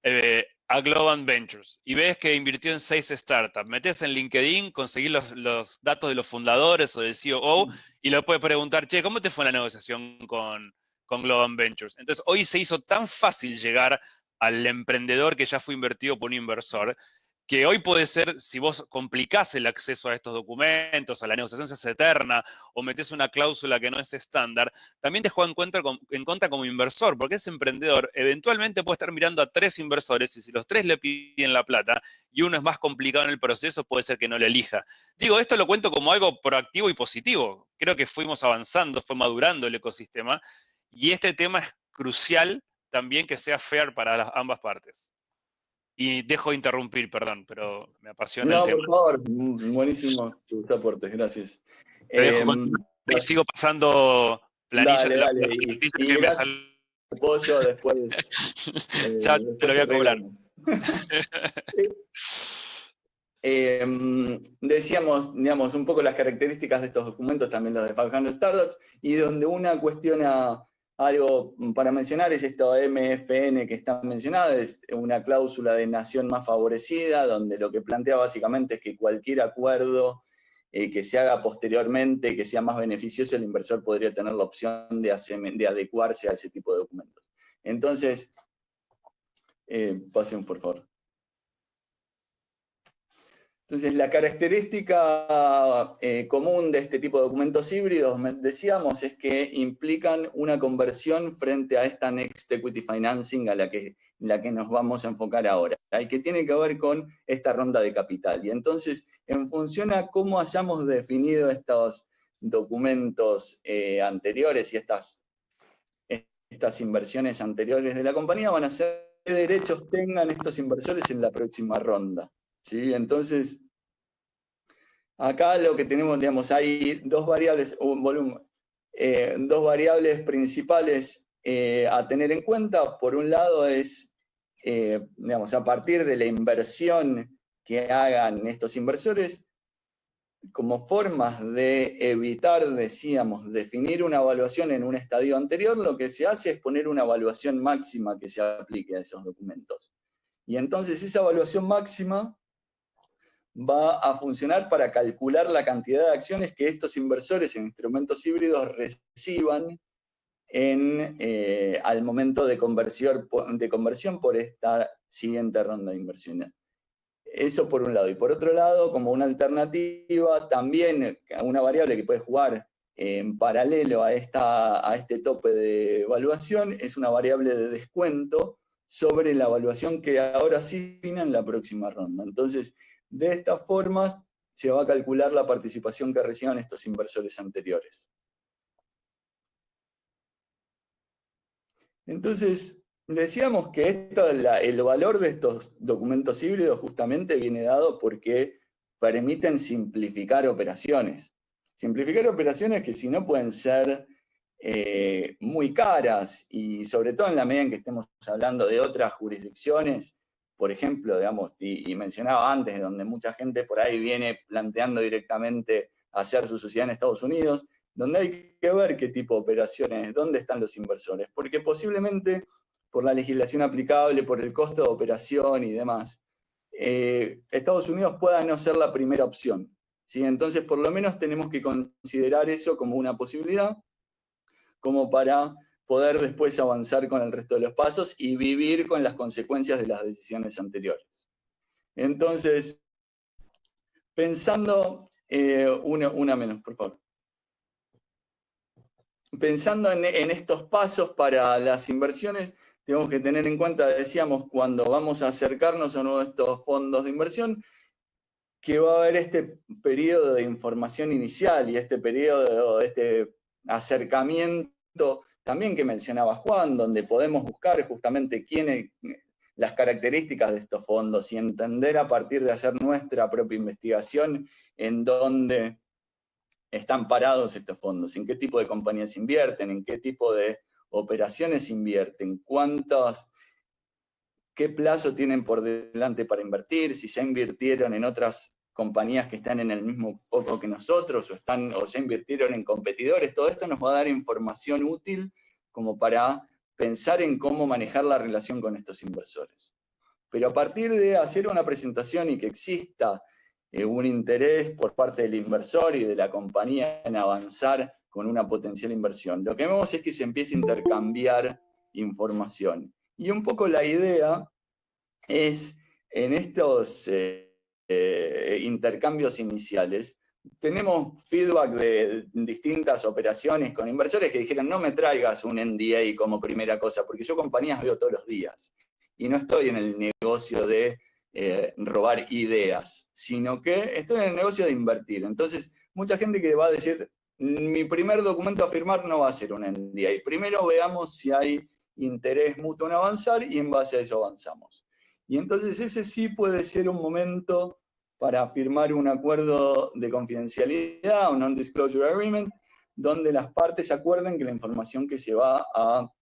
a Globant Ventures, y ves que invirtió en 6 startups. Metes en LinkedIn, conseguís los datos de los fundadores o del COO, y le puedes preguntar, che, ¿cómo te fue la negociación con Globant Ventures? Entonces, hoy se hizo tan fácil llegar al emprendedor que ya fue invertido por un inversor, que hoy puede ser, si vos complicás el acceso a estos documentos, a la negociación se hace eterna, o metés una cláusula que no es estándar, también te juega en contra como inversor, porque ese emprendedor eventualmente puede estar mirando a 3 inversores, y si los 3 le piden la plata, y uno es más complicado en el proceso, puede ser que no le elija. Digo, esto lo cuento como algo proactivo y positivo. Creo que fuimos avanzando, fue madurando el ecosistema, y este tema es crucial también que sea fair para ambas partes. Y dejo de interrumpir, perdón, pero me apasiona el no, tema. por favor, buenísimo tus aportes, gracias. Te dejo continuar y sigo pasando planilla, Dale, la dale, plantilla y que me gracias sale. por el apoyo, Ya te lo después voy a cobrar. arreglamos. Decíamos, digamos, un poco las características de estos documentos, también los de 500 Startups, y donde una cuestiona algo para mencionar es esto MFN que está mencionado, es una cláusula de nación más favorecida, donde lo que plantea básicamente es que cualquier acuerdo que se haga posteriormente, que sea más beneficioso, el inversor podría tener la opción de adecuarse a ese tipo de documentos. Entonces, pasen por favor. Entonces, la característica común de este tipo de documentos híbridos, decíamos, es que implican una conversión frente a esta Next Equity Financing a la que nos vamos a enfocar ahora, y que tiene que ver con esta ronda de capital. Y entonces, en función a cómo hayamos definido estos documentos anteriores y estas inversiones anteriores de la compañía, van a ser qué derechos tengan estos inversores en la próxima ronda. ¿Sí? Entonces, acá lo que tenemos, digamos, hay dos variables, dos variables principales a tener en cuenta. Por un lado es, digamos, a partir de la inversión que hagan estos inversores, como formas de evitar, decíamos, definir una evaluación en un estadio anterior, lo que se hace es poner una evaluación máxima que se aplique a esos documentos. Y entonces esa evaluación máxima va a funcionar para calcular la cantidad de acciones que estos inversores en instrumentos híbridos reciban al momento de conversión por esta siguiente ronda de inversión. Eso por un lado. Y por otro lado, como una alternativa, también una variable que puede jugar en paralelo a este tope de evaluación es una variable de descuento sobre la evaluación que ahora sí fina en la próxima ronda. Entonces, de esta forma se va a calcular la participación que reciban estos inversores anteriores. Entonces, decíamos que el valor de estos documentos híbridos justamente viene dado porque permiten simplificar operaciones. Simplificar operaciones que si no pueden ser muy caras, y sobre todo en la medida en que estemos hablando de otras jurisdicciones, por ejemplo, digamos, y mencionaba antes, donde mucha gente por ahí viene planteando directamente hacer su sociedad en Estados Unidos, donde hay que ver qué tipo de operaciones, dónde están los inversores, porque posiblemente por la legislación aplicable, por el costo de operación y demás, Estados Unidos pueda no ser la primera opción, ¿sí? Entonces, por lo menos tenemos que considerar eso como una posibilidad, como para poder después avanzar con el resto de los pasos y vivir con las consecuencias de las decisiones anteriores. Entonces, pensando, una menos, por favor. Pensando en estos pasos para las inversiones, tenemos que tener en cuenta, decíamos, cuando vamos a acercarnos a uno de estos fondos de inversión, que va a haber este periodo de información inicial y este periodo, este acercamiento también que mencionaba Juan, donde podemos buscar justamente las características de estos fondos y entender a partir de hacer nuestra propia investigación en dónde están parados estos fondos, en qué tipo de compañías invierten, en qué tipo de operaciones invierten, qué plazo tienen por delante para invertir, si ya invirtieron en otras compañías que están en el mismo foco que nosotros o ya invirtieron en competidores. Todo esto nos va a dar información útil como para pensar en cómo manejar la relación con estos inversores. Pero a partir de hacer una presentación y que exista un interés por parte del inversor y de la compañía en avanzar con una potencial inversión, lo que vemos es que se empieza a intercambiar información. Y un poco la idea es, en estos intercambios iniciales, tenemos feedback de distintas operaciones con inversores que dijeron, no me traigas un NDA como primera cosa, porque yo compañías veo todos los días, y no estoy en el negocio de robar ideas, sino que estoy en el negocio de invertir. Entonces, mucha gente que va a decir, mi primer documento a firmar no va a ser un NDA. Primero veamos si hay interés mutuo en avanzar y en base a eso avanzamos. Y entonces ese sí puede ser un momento para firmar un acuerdo de confidencialidad, un non-disclosure agreement, donde las partes acuerden que la información que se va a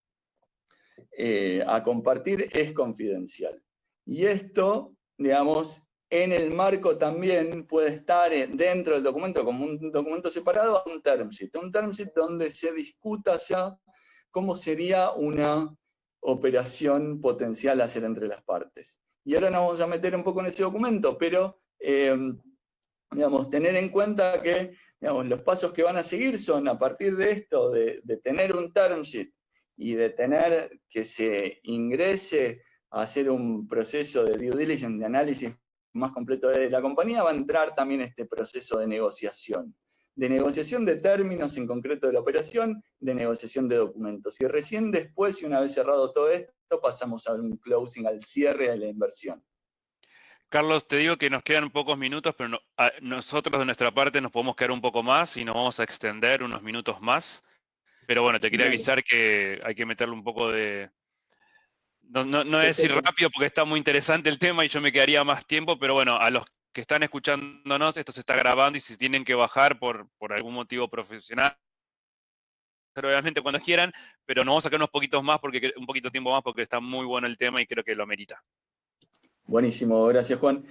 compartir es confidencial. Y esto, digamos, en el marco también puede estar dentro del documento como un documento separado, un term sheet donde se discuta ya cómo sería una operación potencial a hacer entre las partes. Y ahora nos vamos a meter un poco en ese documento, pero digamos, tener en cuenta que digamos, los pasos que van a seguir son a partir de esto, de tener un term sheet y de tener que se ingrese a hacer un proceso de due diligence, de análisis más completo de la compañía, va a entrar también este proceso de negociación de términos en concreto de la operación, de negociación de documentos. Y recién después, y una vez cerrado todo esto, pasamos a un closing, al cierre de la inversión. Carlos, te digo que nos quedan pocos minutos, pero nosotros de nuestra parte nos podemos quedar un poco más y nos vamos a extender unos minutos más. Pero bueno, te quería avisar que hay que meterle un poco de... No es decir rápido porque está muy interesante el tema y yo me quedaría más tiempo, pero bueno, a los que están escuchándonos, esto se está grabando y si tienen que bajar por algún motivo profesional, pero obviamente cuando quieran, pero nos vamos a sacar un poquito de tiempo más porque está muy bueno el tema y creo que lo amerita. Buenísimo, gracias Juan.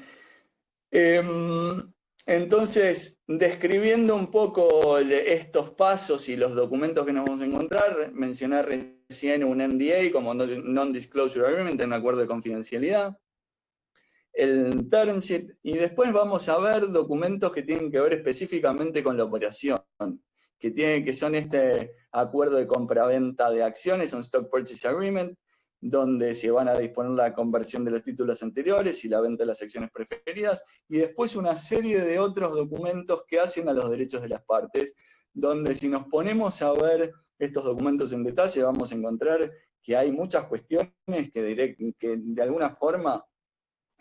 Entonces, describiendo un poco estos pasos y los documentos que nos vamos a encontrar, mencioné recién un NDA como Non-Disclosure Agreement, un acuerdo de confidencialidad, el term sheet, y después vamos a ver documentos que tienen que ver específicamente con la operación, que son este acuerdo de compraventa de acciones, un Stock Purchase Agreement, donde se van a disponer la conversión de los títulos anteriores y la venta de las acciones preferidas, y después una serie de otros documentos que hacen a los derechos de las partes, donde si nos ponemos a ver estos documentos en detalle, vamos a encontrar que hay muchas cuestiones que de alguna forma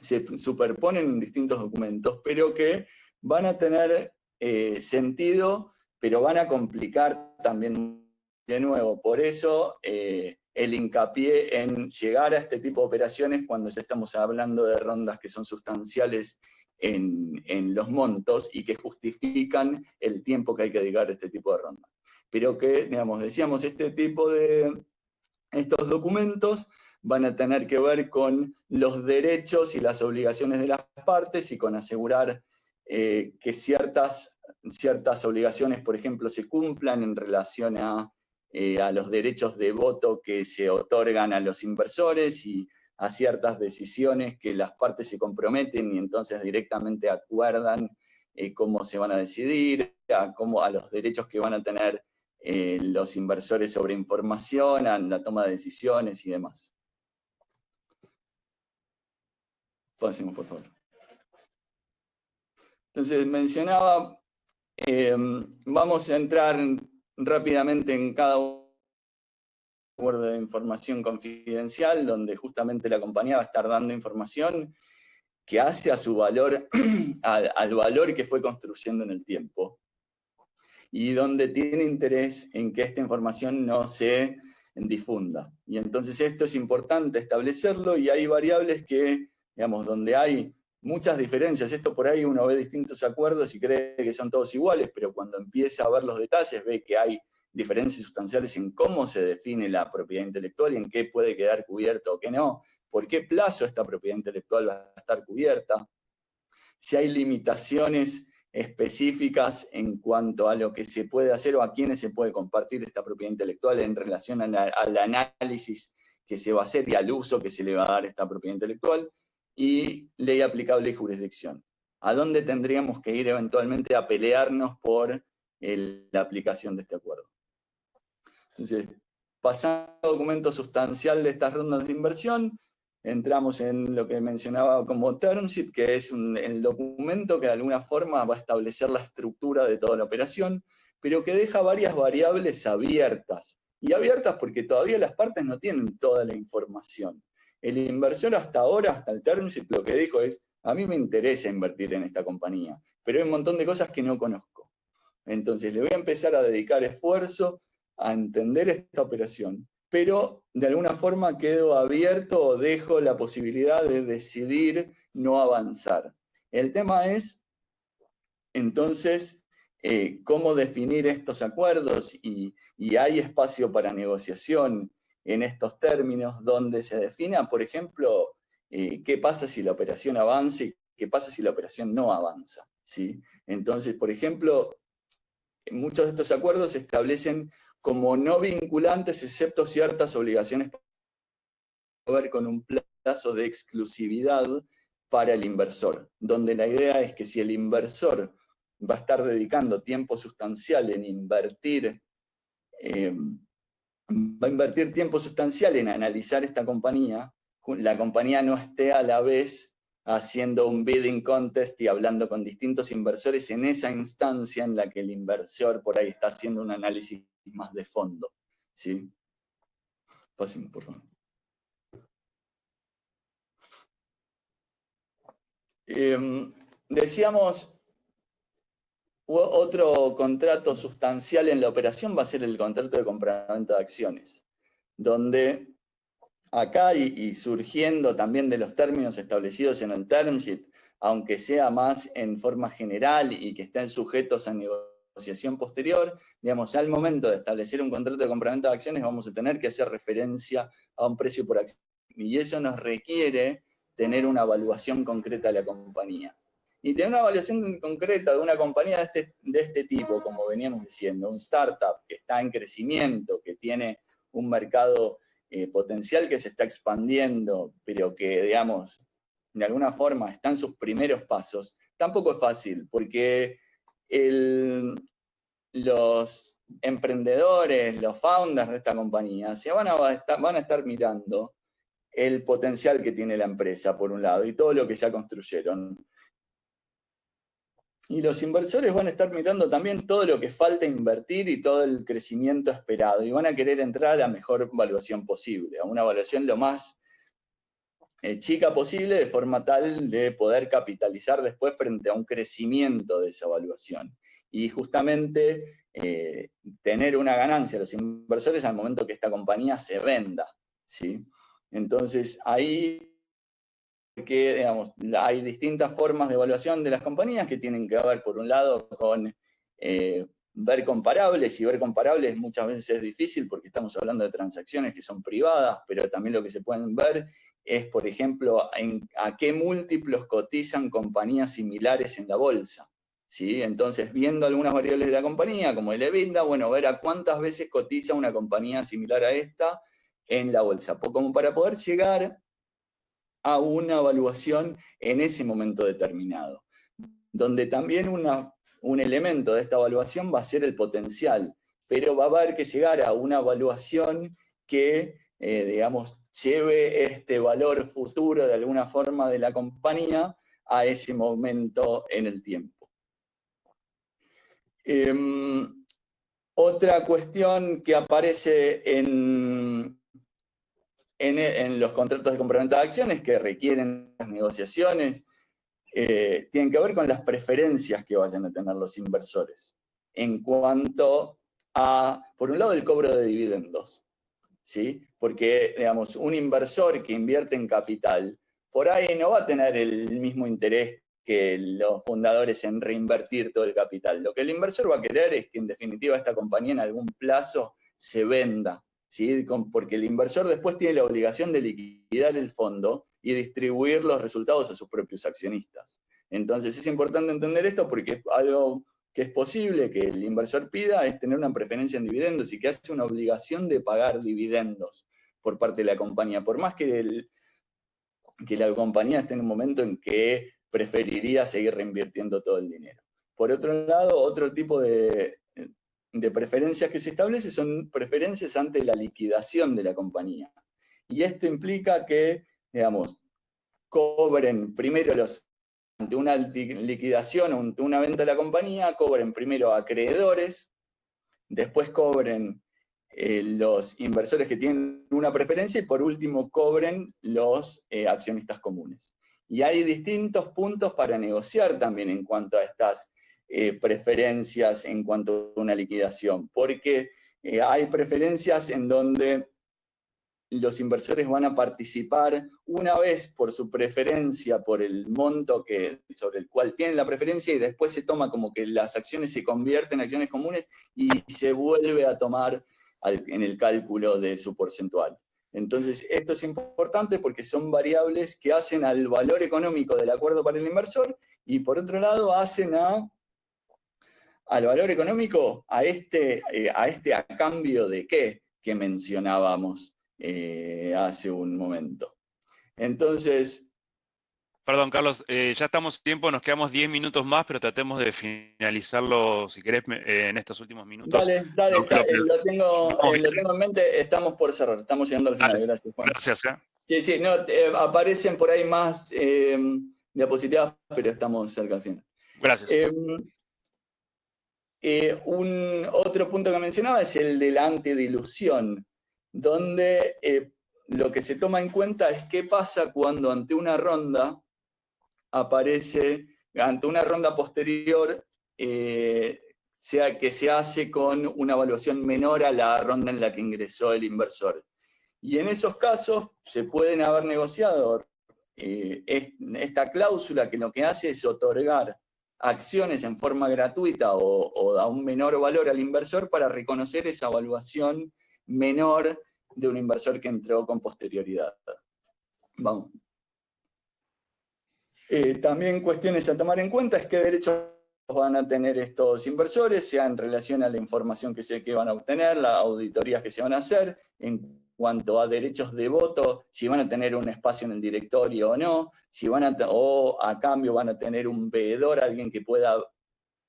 se superponen en distintos documentos, pero que van a tener sentido, pero van a complicar también de nuevo. Por eso el hincapié en llegar a este tipo de operaciones cuando ya estamos hablando de rondas que son sustanciales en los montos y que justifican el tiempo que hay que dedicar a este tipo de rondas. Pero que, digamos, decíamos, este tipo de estos documentos van a tener que ver con los derechos y las obligaciones de las partes y con asegurar que ciertas obligaciones, por ejemplo, se cumplan en relación a los derechos de voto que se otorgan a los inversores y a ciertas decisiones que las partes se comprometen y entonces directamente acuerdan cómo se van a decidir, a los derechos que van a tener los inversores sobre información, a la toma de decisiones y demás. Pasemos, por favor. Entonces, mencionaba, vamos a entrar rápidamente en cada acuerdo de información confidencial, donde justamente la compañía va a estar dando información que hace a su valor, al valor que fue construyendo en el tiempo, y donde tiene interés en que esta información no se difunda. Y entonces esto es importante establecerlo, y hay variables que, digamos, donde hay muchas diferencias. Esto por ahí uno ve distintos acuerdos y cree que son todos iguales, pero cuando empieza a ver los detalles ve que hay diferencias sustanciales en cómo se define la propiedad intelectual y en qué puede quedar cubierto o qué no, por qué plazo esta propiedad intelectual va a estar cubierta, si hay limitaciones específicas en cuanto a lo que se puede hacer o a quiénes se puede compartir esta propiedad intelectual en relación al análisis que se va a hacer y al uso que se le va a dar a esta propiedad intelectual, y ley aplicable y jurisdicción. ¿A dónde tendríamos que ir eventualmente a pelearnos por la aplicación de este acuerdo? Entonces, pasando al documento sustancial de estas rondas de inversión, entramos en lo que mencionaba como term sheet, que es el documento que de alguna forma va a establecer la estructura de toda la operación, pero que deja varias variables abiertas. Y abiertas porque todavía las partes no tienen toda la información. El inversor hasta ahora, hasta el term sheet, lo que dijo es, a mí me interesa invertir en esta compañía, pero hay un montón de cosas que no conozco. Entonces le voy a empezar a dedicar esfuerzo a entender esta operación, pero de alguna forma quedo abierto o dejo la posibilidad de decidir no avanzar. El tema es, entonces, cómo definir estos acuerdos, y hay espacio para negociación en estos términos donde se defina, por ejemplo, qué pasa si la operación avanza y qué pasa si la operación no avanza, ¿sí? Entonces, por ejemplo, muchos de estos acuerdos se establecen como no vinculantes, excepto ciertas obligaciones que ver con un plazo de exclusividad para el inversor, donde la idea es que si el inversor va a estar dedicando tiempo sustancial en invertir, va a invertir tiempo sustancial en analizar esta compañía, la compañía no esté a la vez haciendo un bidding contest y hablando con distintos inversores en esa instancia en la que el inversor por ahí está haciendo un análisis más de fondo, ¿sí? Pasen, por favor. Decíamos, otro contrato sustancial en la operación va a ser el contrato de compraventa de acciones, donde acá, y surgiendo también de los términos establecidos en el term sheet, aunque sea más en forma general y que estén sujetos a negociación posterior, digamos, al momento de establecer un contrato de compraventa de acciones vamos a tener que hacer referencia a un precio por acción, y eso nos requiere tener una evaluación concreta de la compañía. Y tener una evaluación concreta de una compañía de este tipo, como veníamos diciendo, un startup que está en crecimiento, que tiene un mercado potencial que se está expandiendo, pero que, digamos, de alguna forma está en sus primeros pasos, tampoco es fácil, porque los emprendedores, los founders de esta compañía, van a estar mirando el potencial que tiene la empresa, por un lado, y todo lo que ya construyeron. Y los inversores van a estar mirando también todo lo que falta invertir y todo el crecimiento esperado, y van a querer entrar a la mejor evaluación posible, a una evaluación lo más chica posible, de forma tal de poder capitalizar después frente a un crecimiento de esa evaluación. Y justamente tener una ganancia a los inversores al momento que esta compañía se venda, ¿sí? Entonces, ahí, porque, digamos, hay distintas formas de evaluación de las compañías que tienen que ver, por un lado, con ver comparables, y ver comparables muchas veces es difícil porque estamos hablando de transacciones que son privadas, pero también lo que se pueden ver es, por ejemplo, a qué múltiplos cotizan compañías similares en la bolsa. ¿Sí? Entonces, viendo algunas variables de la compañía, como el EBITDA, bueno, ver a cuántas veces cotiza una compañía similar a esta en la bolsa, como para poder llegar a una evaluación en ese momento determinado, donde también un elemento de esta evaluación va a ser el potencial, pero va a haber que llegar a una evaluación que, digamos, lleve este valor futuro de alguna forma de la compañía a ese momento en el tiempo. Otra cuestión que aparece en los contratos de compraventa de acciones que requieren las negociaciones tienen que ver con las preferencias que vayan a tener los inversores en cuanto a, por un lado, el cobro de dividendos, ¿sí? Porque, digamos, un inversor que invierte en capital, por ahí no va a tener el mismo interés que los fundadores en reinvertir todo el capital. Lo que el inversor va a querer es que, en definitiva, esta compañía en algún plazo se venda, ¿sí? Porque el inversor después tiene la obligación de liquidar el fondo y distribuir los resultados a sus propios accionistas. Entonces es importante entender esto porque es algo que es posible que el inversor pida, es tener una preferencia en dividendos y que hace una obligación de pagar dividendos por parte de la compañía, por más que la compañía esté en un momento en que preferiría seguir reinvirtiendo todo el dinero. Por otro lado, otro tipo de preferencias que se establece son preferencias ante la liquidación de la compañía. Y esto implica que, digamos, cobren primero ante una liquidación o ante una venta de la compañía, cobren primero a acreedores, después cobren los inversores que tienen una preferencia y por último cobren los accionistas comunes. Y hay distintos puntos para negociar también en cuanto a estas preferencias en cuanto a una liquidación, porque hay preferencias en donde los inversores van a participar una vez por su preferencia, por el monto sobre el cual tienen la preferencia, y después se toma como que las acciones se convierten en acciones comunes y se vuelve a tomar en el cálculo de su porcentual. Entonces, esto es importante porque son variables que hacen al valor económico del acuerdo para el inversor y, por otro lado, hacen al valor económico a cambio de qué que mencionábamos hace un momento. Entonces... Perdón, Carlos, ya estamos a tiempo, nos quedamos 10 minutos más, pero tratemos de finalizarlo, si querés, en estos últimos minutos. Dale, lo tengo en mente, estamos por cerrar, estamos llegando al final. Gracias, Juan. Gracias. Sí, no, aparecen por ahí más diapositivas, pero estamos cerca al final. Gracias. Otro punto que mencionaba es el de la antidilución, donde lo que se toma en cuenta es qué pasa cuando ante una ronda posterior, que se hace con una evaluación menor a la ronda en la que ingresó el inversor. Y en esos casos se pueden haber negociado esta cláusula que lo que hace es otorgar acciones en forma gratuita o da un menor valor al inversor para reconocer esa evaluación menor de un inversor que entró con posterioridad. Vamos. También cuestiones a tomar en cuenta es qué derechos van a tener estos inversores, sea en relación a la información que van a obtener, las auditorías que se van a hacer, en cuanto a derechos de voto, si van a tener un espacio en el directorio o no, o a cambio van a tener un veedor, alguien que pueda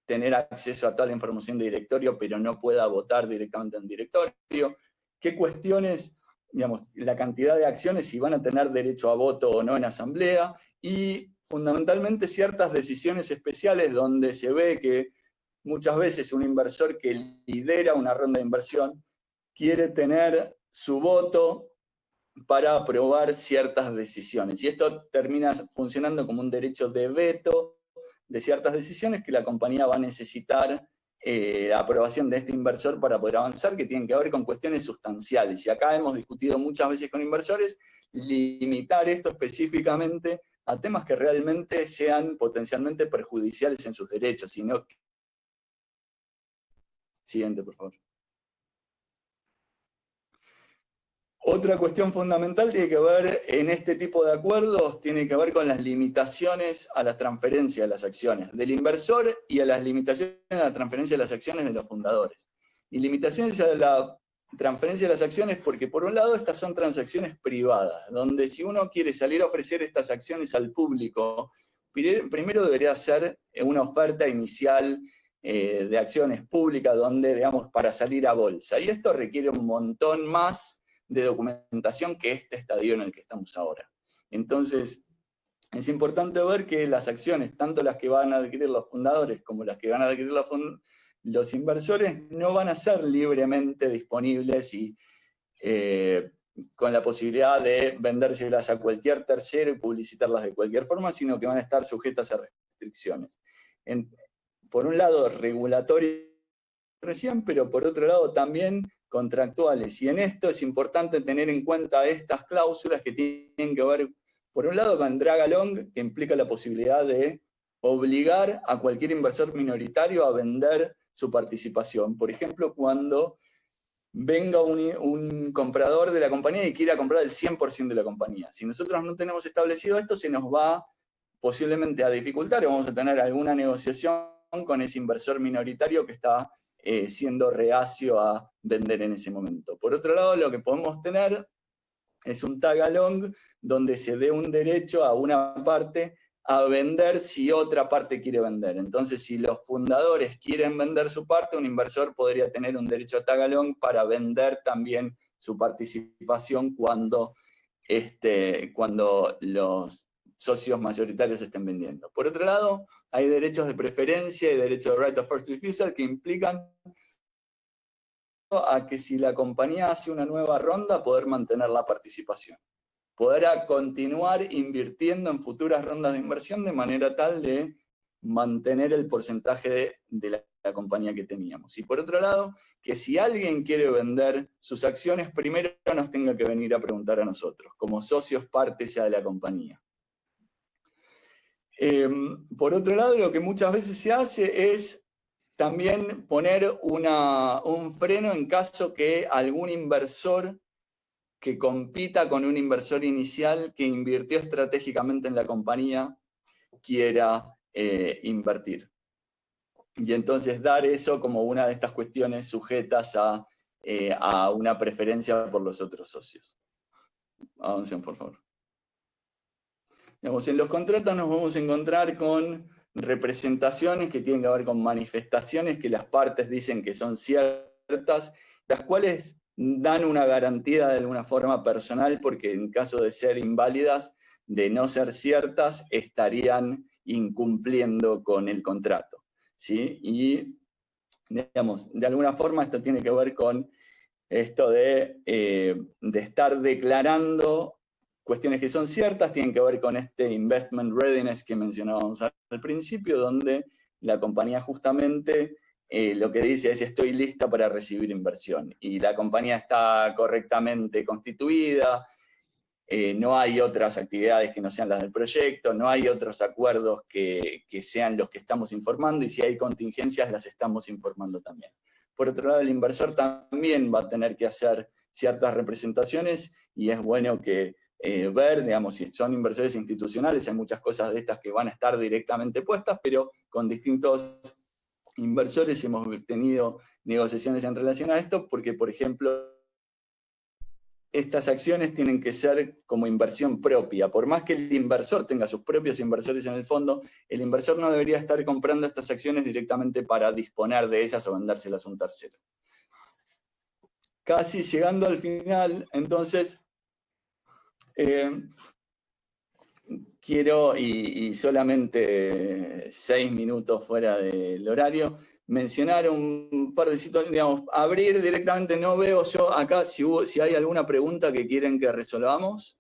tener acceso a toda la información de directorio, pero no pueda votar directamente en el directorio. ¿Qué cuestiones, digamos, la cantidad de acciones, si van a tener derecho a voto o no en asamblea, y fundamentalmente ciertas decisiones especiales donde se ve que muchas veces un inversor que lidera una ronda de inversión quiere tener su voto para aprobar ciertas decisiones. Y esto termina funcionando como un derecho de veto de ciertas decisiones que la compañía va a necesitar la aprobación de este inversor para poder avanzar, que tienen que ver con cuestiones sustanciales. Y acá hemos discutido muchas veces con inversores limitar esto específicamente a temas que realmente sean potencialmente perjudiciales en sus derechos, sino Siguiente, por favor. Otra cuestión fundamental tiene que ver, en este tipo de acuerdos, tiene que ver con las limitaciones a la transferencia de las acciones del inversor y a las limitaciones a la transferencia de las acciones de los fundadores. Y limitaciones a la transferencia de las acciones porque, por un lado, estas son transacciones privadas, donde si uno quiere salir a ofrecer estas acciones al público, primero debería hacer una oferta inicial de acciones públicas, donde, digamos, para salir a bolsa. Y esto requiere un montón más de documentación que este estadio en el que estamos ahora. Entonces, es importante ver que las acciones, tanto las que van a adquirir los fundadores como las que van a adquirir los inversores, no van a ser libremente disponibles y con la posibilidad de vendérselas a cualquier tercero y publicitarlas de cualquier forma, sino que van a estar sujetas a restricciones. Por un lado, regulatorias, pero por otro lado también contractuales. Y en esto es importante tener en cuenta estas cláusulas que tienen que ver, por un lado, con drag along, que implica la posibilidad de obligar a cualquier inversor minoritario a vender su participación. Por ejemplo, cuando venga un comprador de la compañía y quiera comprar el 100% de la compañía. Si nosotros no tenemos establecido esto, se nos va posiblemente a dificultar y vamos a tener alguna negociación con ese inversor minoritario que está siendo reacio a vender en ese momento. Por otro lado, lo que podemos tener es un tag along donde se dé un derecho a una parte a vender si otra parte quiere vender. Entonces, si los fundadores quieren vender su parte, un inversor podría tener un derecho a tag along para vender también su participación cuando los socios mayoritarios estén vendiendo. Por otro lado, hay derechos de preferencia y derechos de right of first refusal que implican a que si la compañía hace una nueva ronda, poder mantener la participación. Podrá continuar invirtiendo en futuras rondas de inversión de manera tal de mantener el porcentaje de la compañía que teníamos. Y por otro lado, que si alguien quiere vender sus acciones, primero nos tenga que venir a preguntar a nosotros, como socios partes ya de la compañía. Por otro lado, lo que muchas veces se hace es también poner un freno en caso que algún inversor que compita con un inversor inicial que invirtió estratégicamente en la compañía quiera invertir. Y entonces dar eso como una de estas cuestiones sujetas a una preferencia por los otros socios. Avancen, por favor. Digamos, en los contratos nos vamos a encontrar con representaciones que tienen que ver con manifestaciones que las partes dicen que son ciertas, las cuales dan una garantía de alguna forma personal, porque en caso de ser inválidas, de no ser ciertas, estarían incumpliendo con el contrato, ¿sí? Y, digamos, de alguna forma esto tiene que ver con esto de estar declarando cuestiones que son ciertas, tienen que ver con este investment readiness que mencionábamos al principio, donde la compañía justamente lo que dice es estoy lista para recibir inversión. Y la compañía está correctamente constituida, no hay otras actividades que no sean las del proyecto, no hay otros acuerdos que sean los que estamos informando, y si hay contingencias las estamos informando también. Por otro lado, el inversor también va a tener que hacer ciertas representaciones, y es bueno que ver, digamos, si son inversores institucionales, hay muchas cosas de estas que van a estar directamente puestas, pero con distintos inversores hemos tenido negociaciones en relación a esto, porque, por ejemplo, estas acciones tienen que ser como inversión propia. Por más que el inversor tenga sus propios inversores en el fondo, el inversor no debería estar comprando estas acciones directamente para disponer de ellas o vendérselas a un tercero. Casi llegando al final, entonces, quiero, y solamente 6 minutos fuera del horario, mencionar un par de situaciones, digamos, abrir directamente, no veo yo acá si hay alguna pregunta que quieren que resolvamos.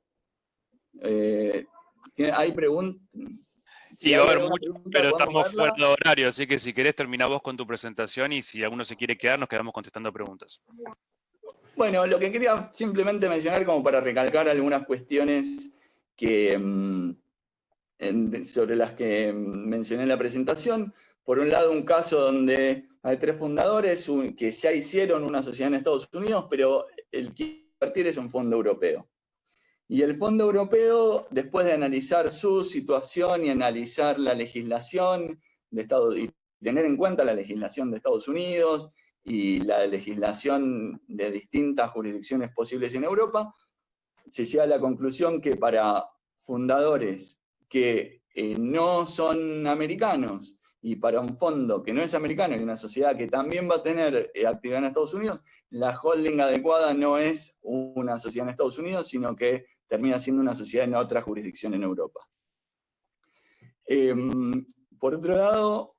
¿Hay preguntas? Sí, va a haber mucho, pero estamos fuera de horario, así que si querés termina vos con tu presentación y si alguno se quiere quedar, nos quedamos contestando preguntas. Bueno, lo que quería simplemente mencionar como para recalcar algunas cuestiones sobre las que mencioné en la presentación. Por un lado, un caso donde Hay 3 fundadores que ya hicieron una sociedad en Estados Unidos, pero el que invertir es un fondo europeo. Y el fondo europeo, después de analizar su situación y analizar la legislación de Estados Unidos, y tener en cuenta la legislación de Estados Unidos y la legislación de distintas jurisdicciones posibles en Europa, se llega a la conclusión que para fundadores que no son americanos y para un fondo que no es americano y una sociedad que también va a tener actividad en Estados Unidos, la holding adecuada no es una sociedad en Estados Unidos, sino que termina siendo una sociedad en otra jurisdicción en Europa. Por otro lado,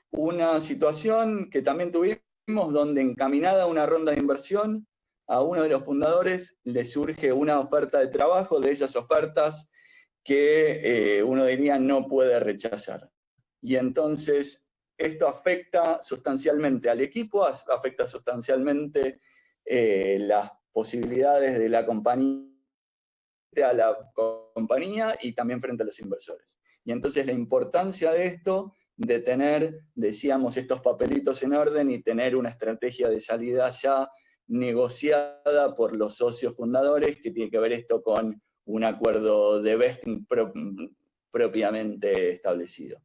una situación que también tuvimos donde encaminada a una ronda de inversión, a uno de los fundadores le surge una oferta de trabajo, de esas ofertas que uno diría no puede rechazar. Y entonces esto afecta sustancialmente al equipo, afecta sustancialmente las posibilidades de la compañía y también frente a los inversores. Y entonces la importancia de esto, de tener, decíamos, estos papelitos en orden y tener una estrategia de salida ya negociada por los socios fundadores, que tiene que ver esto con un acuerdo de vesting propiamente establecido.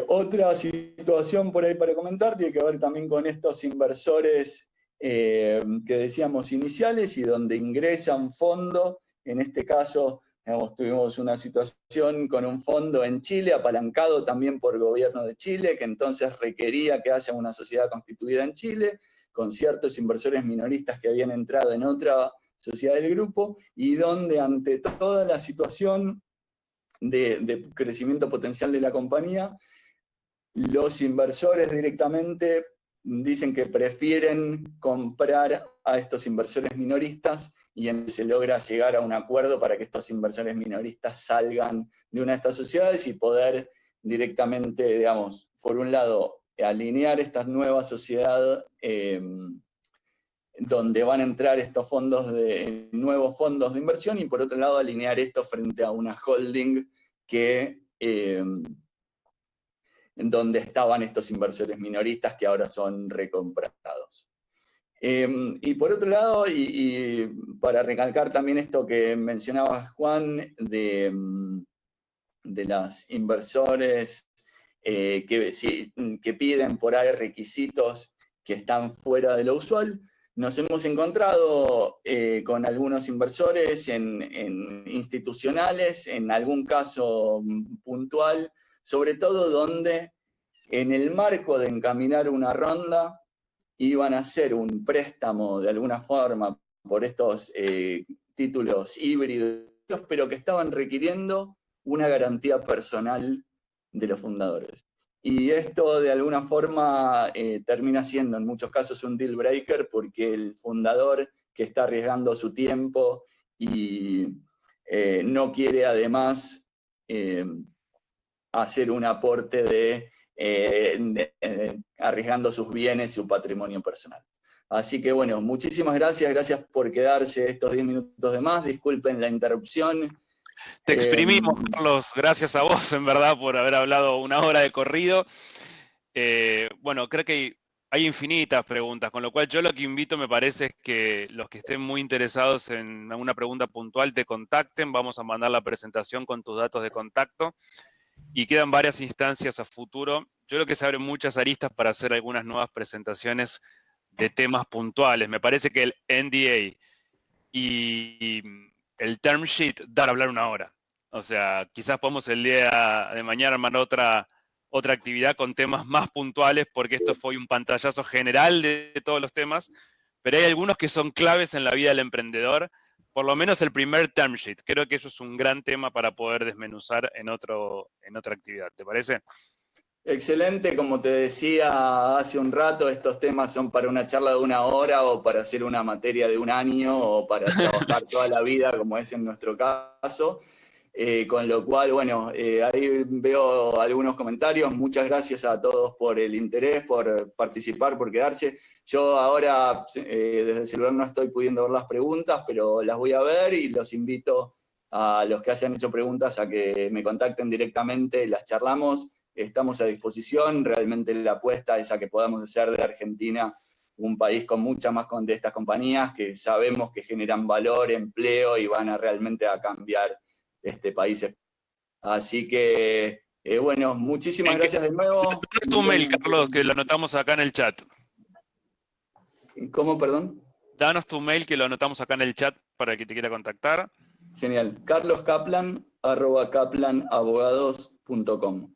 Otra situación por ahí para comentar tiene que ver también con estos inversores que decíamos iniciales y donde ingresa un fondo. En este caso, digamos, tuvimos una situación con un fondo en Chile, apalancado también por el gobierno de Chile, que entonces requería que haya una sociedad constituida en Chile, con ciertos inversores minoristas que habían entrado en otra sociedad del grupo, y donde ante toda la situación de crecimiento potencial de la compañía, los inversores directamente dicen que prefieren comprar a estos inversores minoristas y se logra llegar a un acuerdo para que estos inversores minoristas salgan de una de estas sociedades y poder directamente, digamos, por un lado, alinear esta nueva sociedad donde van a entrar estos nuevos fondos de inversión, y por otro lado alinear esto frente a una holding que en donde estaban estos inversores minoristas que ahora son recomprados. Y por otro lado, y para recalcar también esto que mencionaba Juan, de los inversores que piden por ahí requisitos que están fuera de lo usual, nos hemos encontrado con algunos inversores institucionales, en algún caso puntual, sobre todo donde en el marco de encaminar una ronda iban a hacer un préstamo de alguna forma por estos títulos híbridos, pero que estaban requiriendo una garantía personal de los fundadores. Y esto de alguna forma termina siendo en muchos casos un deal breaker, porque el fundador que está arriesgando su tiempo y no quiere además hacer un aporte arriesgando sus bienes y su patrimonio personal. Así que bueno, muchísimas gracias por quedarse estos 10 minutos de más, disculpen la interrupción. Te exprimimos, Carlos, gracias a vos, en verdad, por haber hablado una hora de corrido. Bueno, creo que hay infinitas preguntas, con lo cual yo lo que invito, me parece, es que los que estén muy interesados en alguna pregunta puntual te contacten. Vamos a mandar la presentación con tus datos de contacto y quedan varias instancias a futuro. Yo creo que se abren muchas aristas para hacer algunas nuevas presentaciones de temas puntuales. Me parece que el NDA y el term sheet dar a hablar una hora. O sea, quizás podemos el día de mañana armar otra actividad con temas más puntuales, porque esto fue un pantallazo general de todos los temas, pero hay algunos que son claves en la vida del emprendedor, por lo menos el primer term sheet. Creo que eso es un gran tema para poder desmenuzar en otra actividad. ¿Te parece? Excelente, como te decía hace un rato, estos temas son para una charla de 1 hora o para hacer una materia de 1 año o para trabajar toda la vida, como es en nuestro caso. Con lo cual, bueno, ahí veo algunos comentarios. Muchas gracias a todos por el interés, por participar, por quedarse. Yo ahora desde el celular no estoy pudiendo ver las preguntas, pero las voy a ver y los invito a los que hayan hecho preguntas a que me contacten directamente, las charlamos. estamos a disposición. Realmente la apuesta es a que podamos hacer de Argentina un país con muchas más de estas compañías que sabemos que generan valor, empleo y van a realmente a cambiar este país. Así que, bueno, muchísimas gracias de nuevo. Danos tu mail, Carlos, que lo anotamos acá en el chat. ¿Cómo, perdón? Danos tu mail, que lo anotamos acá en el chat para el que te quiera contactar. Genial. carloskaplan@kaplanabogados.com.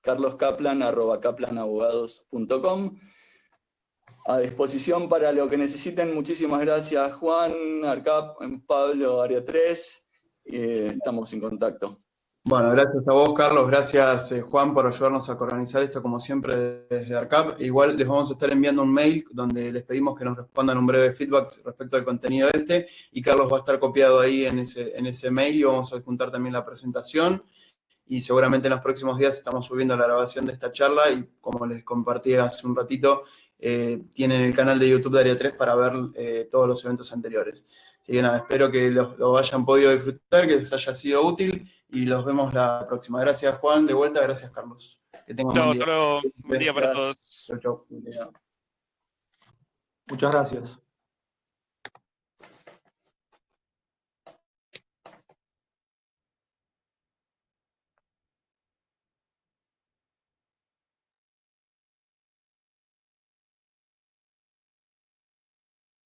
carloskaplan@kaplanabogados.com. A disposición para lo que necesiten. Muchísimas gracias, Juan, Arcap, Pablo, Área 3. Estamos en contacto. Bueno, gracias a vos, Carlos. Gracias, Juan, por ayudarnos a organizar esto, como siempre, desde ARCAP. Igual les vamos a estar enviando un mail donde les pedimos que nos respondan un breve feedback respecto al contenido y Carlos va a estar copiado ahí en ese mail y vamos a adjuntar también la presentación. Y seguramente en los próximos días estamos subiendo la grabación de esta charla y, como les compartí hace un ratito, tienen el canal de YouTube de Área 3 para ver todos los eventos anteriores. Así que nada, espero que lo hayan podido disfrutar, que les haya sido útil y los vemos la próxima. Gracias, Juan, de vuelta. Gracias, Carlos. Que tengan un buen día. Hasta luego. Buen día para todos. Chau, chau. Muchas gracias.